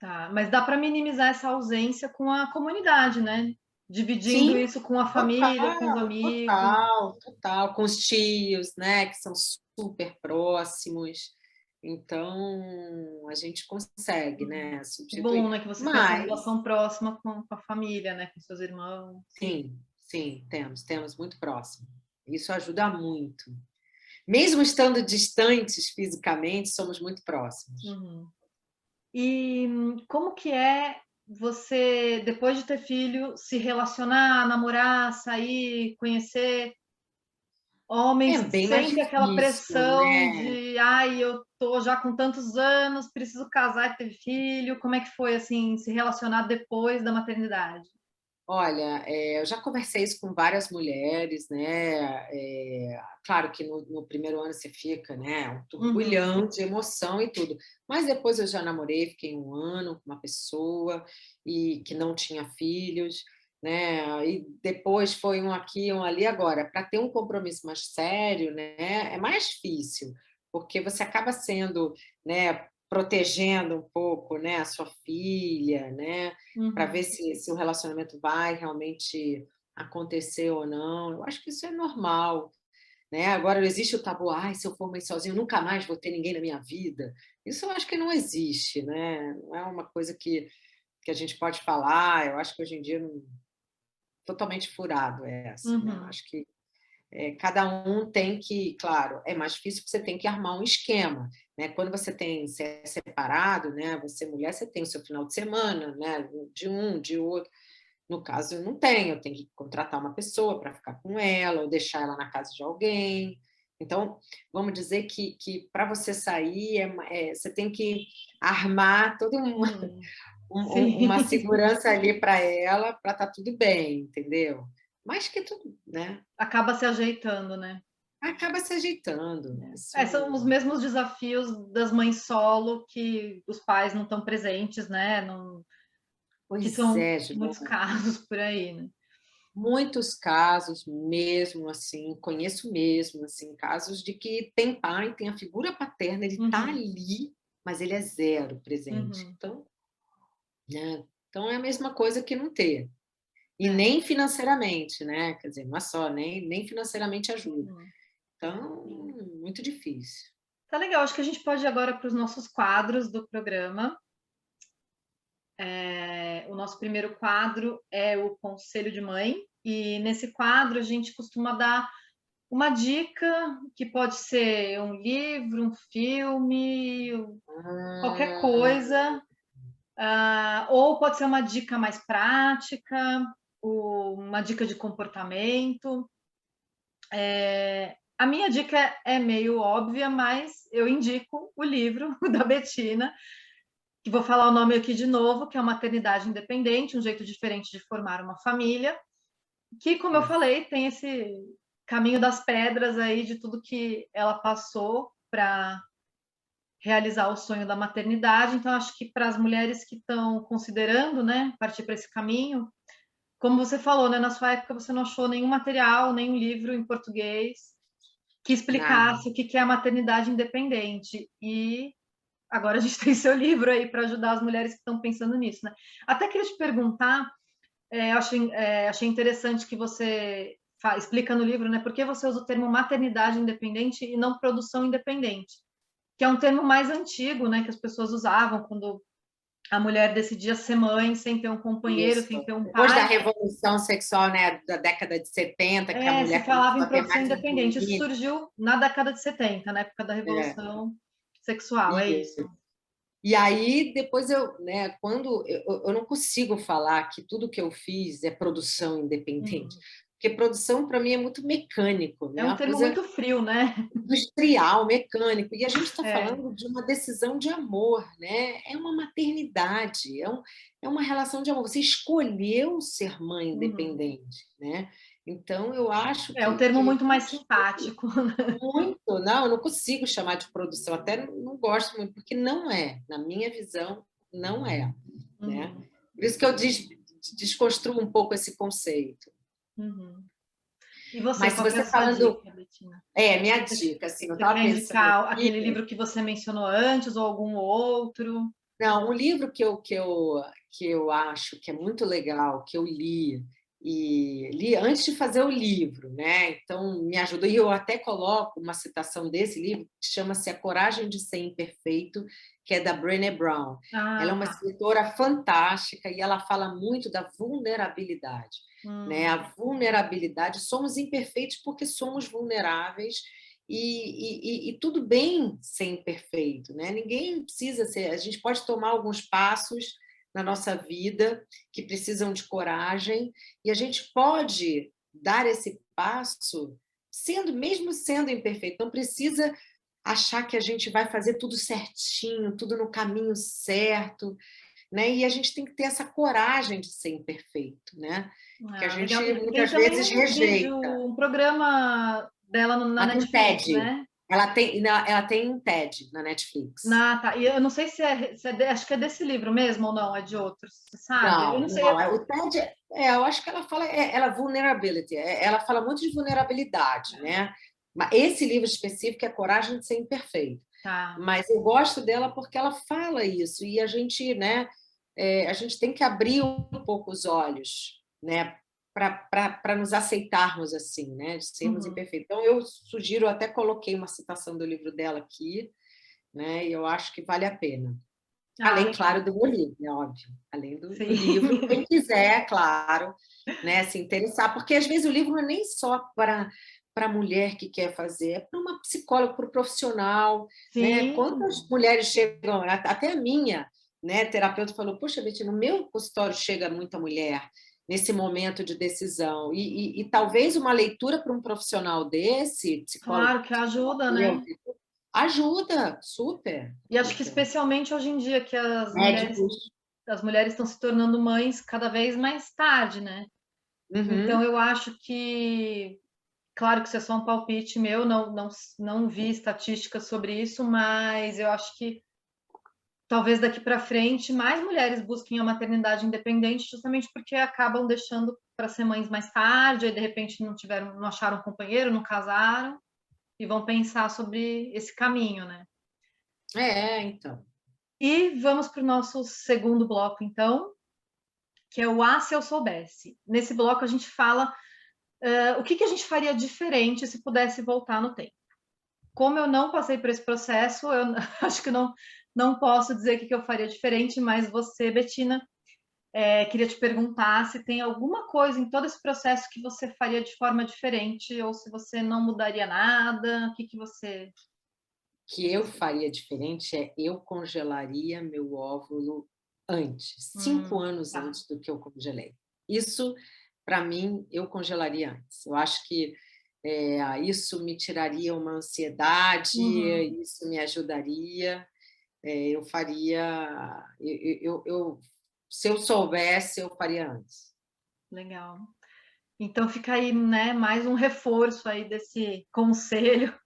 Tá, mas dá para minimizar essa ausência com a comunidade, né? Dividindo Sim, isso com a família, com os total, amigos. total, total. Com os tios, né? Que são super próximos. Então, a gente consegue, Uhum. né, Que bom, substituir. né, que vocês têm essa Mas, relação próxima com a família, né, com seus irmãos. sim, sim, temos muito próximo. Isso ajuda muito. Mesmo estando distantes fisicamente, somos muito próximos. Uhum. E como que é você, depois de ter filho, se relacionar, namorar, sair, conhecer É homens? bem mais Sente aquela difícil, pressão né? de, ai, eu tô já com tantos anos, preciso casar e ter filho. Como é que foi, assim, se relacionar depois da maternidade? Olha, eu já conversei isso com várias mulheres, né? Claro que no primeiro ano você fica, né, um Uhum, turbulhão de emoção e tudo, mas depois eu já namorei, fiquei um ano com uma pessoa e que não tinha filhos, né? E depois foi um aqui, um ali. Agora, para ter um compromisso mais sério, né, é mais difícil, porque você acaba sendo, né, protegendo um pouco, né, a sua filha, né? Para ver uhum. se o relacionamento vai realmente acontecer ou não. Eu acho que isso é normal, né? Agora, existe o tabu, ai, se eu for mãe sozinha, eu nunca mais vou ter ninguém na minha vida. Isso eu acho que não existe, né? Não é uma coisa que a gente pode falar. Eu acho que hoje em dia totalmente furado é essa, né? Eu Uhum, acho que cada um tem que, claro, é mais difícil porque você tem que armar um esquema, né? Quando você é separado, né? Você mulher, você tem o seu final de semana, né? De um, de outro. No caso, eu não tenho, eu tenho que contratar uma pessoa para ficar com ela ou deixar ela na casa de alguém. Então, vamos dizer que para você sair, você tem que armar toda uhum. uma Sim, segurança ali para ela, para estar tudo bem, entendeu? Mas que tudo, né? acaba se ajeitando, né? acaba se ajeitando. São os mesmos desafios das mães solo que os pais não estão presentes, né? Não, que Pois são é, muitos Juliana. casos por aí, né? Muitos casos mesmo, assim, conheço mesmo, assim, casos de que tem pai, tem a figura paterna, ele está Uhum, ali, mas ele é zero presente. uhum, Então, né? Então é a mesma coisa que não ter. E é, nem financeiramente, né? Quer dizer, não é só, nem financeiramente ajuda. uhum. Então, muito difícil. Tá legal, acho que a gente pode ir agora para os nossos quadros do programa. O nosso primeiro quadro é o Conselho de Mãe, e nesse quadro a gente costuma dar uma dica que pode ser um livro, um filme, qualquer Ah, coisa, ou pode ser uma dica mais prática, ou uma dica de comportamento. A minha dica é meio óbvia, mas eu indico o livro da Bettina, que vou falar o nome aqui de novo, que é Maternidade Independente, um jeito diferente de formar uma família, que, como eu falei, tem esse caminho das pedras aí de tudo que ela passou para realizar o sonho da maternidade. Então, acho que para as mulheres que estão considerando, né, partir para esse caminho, como você falou, né, na sua época você não achou nenhum material, nenhum livro em português que nada. explicasse o que é a maternidade independente. E agora a gente tem seu livro aí para ajudar as mulheres que estão pensando nisso, né? Até queria te perguntar, achei interessante que você explica no livro, né? Por que você usa o termo maternidade independente e não produção independente? Que é um termo mais antigo, né? Que as pessoas usavam quando a mulher decidia ser mãe sem ter um companheiro, Isso. sem ter um Depois da pai. revolução sexual, né, da década de 70, que a Se mulher falava começou em a ter produção mais independente. Isso autonomia. surgiu na década de 70, na época da É, revolução sexual, é isso. e aí, depois né, quando eu não consigo falar que tudo que eu fiz é produção independente, Uhum. porque produção para mim é muito mecânico, É né? um Uma termo coisa muito frio, né? industrial, mecânico. E a gente está É. falando de uma decisão de amor, né? É uma maternidade, é uma relação de amor. Você escolheu ser mãe Uhum. independente, né? Então, eu acho É um termo que muito mais simpático. muito, não, eu não consigo chamar de produção, até não gosto muito, porque não é, na minha visão, não é, né? Uhum. Por isso que eu desconstruo um pouco esse conceito. Uhum. E você, Mas se qual que é a você sua falando, dica, Bettina? minha Você, dica, assim, eu você estava quer pensando indicar aqui, aquele livro que você mencionou antes ou algum outro? não, um livro que eu acho que é muito legal, que eu li, e li antes de fazer o livro, né? Então, me ajudou. E eu até coloco uma citação desse livro, que chama-se A Coragem de Ser Imperfeito, que é da Brené Brown. Ela é Ah, uma tá. escritora fantástica e ela fala muito da vulnerabilidade. Né? A Hum, vulnerabilidade, somos imperfeitos porque somos vulneráveis e tudo bem ser imperfeito, né? Ninguém precisa ser. A gente pode tomar alguns passos na nossa vida que precisam de coragem e a gente pode dar esse passo mesmo sendo imperfeito. Não precisa achar que a gente vai fazer tudo certinho, tudo no caminho certo, né? E a gente tem que ter essa coragem de ser imperfeito, né? Que a legal. gente Tem muitas também vezes um vídeo, rejeita. um programa dela na Ela tem um Netflix, TED. né? Ela tem um TED na Netflix. Tá. E eu não sei acho que é desse livro mesmo ou não, é de outros, você sabe? Eu Não, não sei. não. O TED, eu acho que ela fala, vulnerability. Ela fala muito de vulnerabilidade, né? Mas esse livro específico é Coragem de Ser Imperfeito. Tá. Mas eu gosto dela porque ela fala isso e a gente, né? A gente tem que abrir um pouco os olhos, né? Para nos aceitarmos assim, né? De sermos Uhum. imperfeitos. Então, eu sugiro, até coloquei uma citação do livro dela aqui, né? E eu acho que vale a pena. Além, Legal. claro, do meu livro, é óbvio. Além do livro, Sim. quem quiser, claro, né, se interessar. Porque, às vezes, o livro não é nem só para a mulher que quer fazer, é para uma psicóloga, para o profissional. Né? Sim. Quantas mulheres chegam, até a minha, né, terapeuta falou, poxa, Betty, no meu consultório chega muita mulher nesse momento de decisão. E talvez uma leitura para um profissional desse, psicólogo, Claro que ajuda, né? terapeuta, ajuda, super, E acho que super. especialmente hoje em dia que Médicos. as mulheres estão se tornando mães cada vez mais tarde, né? Então Uhum. eu acho que Claro que isso é só um palpite meu, não vi estatísticas sobre isso, mas eu acho que talvez daqui para frente mais mulheres busquem a maternidade independente, justamente porque acabam deixando para ser mães mais tarde, aí de repente não acharam um companheiro, não casaram, e vão pensar sobre esse caminho, né? Então. E vamos para o nosso segundo bloco, então, que é o Ah, se eu soubesse. Nesse bloco a gente fala o que a gente faria diferente se pudesse voltar no tempo. Como eu não passei por esse processo, eu acho que não posso dizer o que eu faria diferente, mas você, Bettina, queria te perguntar se tem alguma coisa em todo esse processo que você faria de forma diferente, ou se você não mudaria nada, o que você... Que eu faria diferente eu congelaria meu óvulo antes, 5 anos antes do que eu congelei. Isso, para mim, eu congelaria antes. Eu acho que isso me tiraria uma ansiedade, isso me ajudaria. Eu faria... se eu soubesse, eu faria antes. Legal. Então fica aí, né, mais um reforço aí desse conselho,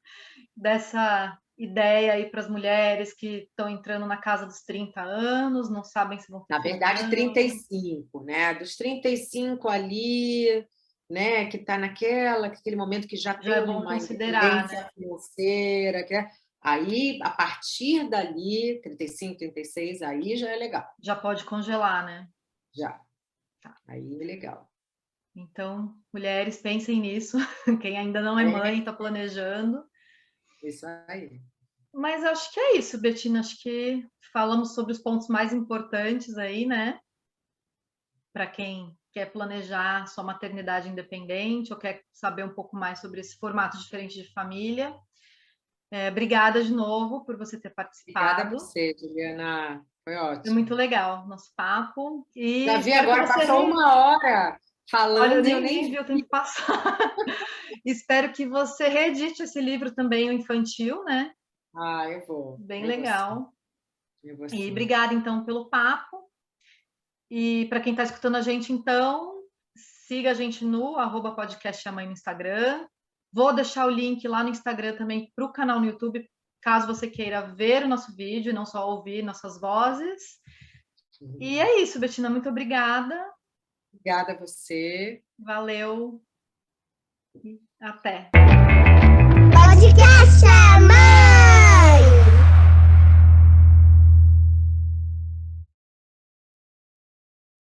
dessa ideia aí para as mulheres que estão entrando na casa dos 30 anos, não sabem se vão ter... Na verdade, 35, né? Dos 35 ali, né? Que está aquele momento que já tem uma independência financeira. Aí, a partir dali, 35, 36, aí já é legal. Já pode congelar, né? Já. Tá. Aí é legal. Então, mulheres, pensem nisso. Quem ainda não é mãe, está planejando. Isso aí. Mas acho que é isso, Bettina. Acho que falamos sobre os pontos mais importantes aí, né? Para quem quer planejar sua maternidade independente ou quer saber um pouco mais sobre esse formato diferente de família. Obrigada de novo por você ter participado. Obrigada a você, Juliana. Foi ótimo. Foi muito legal o nosso papo. E já vi agora, passou 1 hora falando. Olha, eu nem vi o tempo passar. Espero que você reedite esse livro também, o infantil, né? Eu vou. Bem legal. Eu vou e obrigada, então, pelo papo. E para quem está escutando a gente, então, siga a gente no @podcastamãe no Instagram. Vou deixar o link lá no Instagram também para o canal no YouTube, caso você queira ver o nosso vídeo e não só ouvir nossas vozes. E é isso, Bettina, muito obrigada. Obrigada a você. Valeu. E até. Podcast Mãe.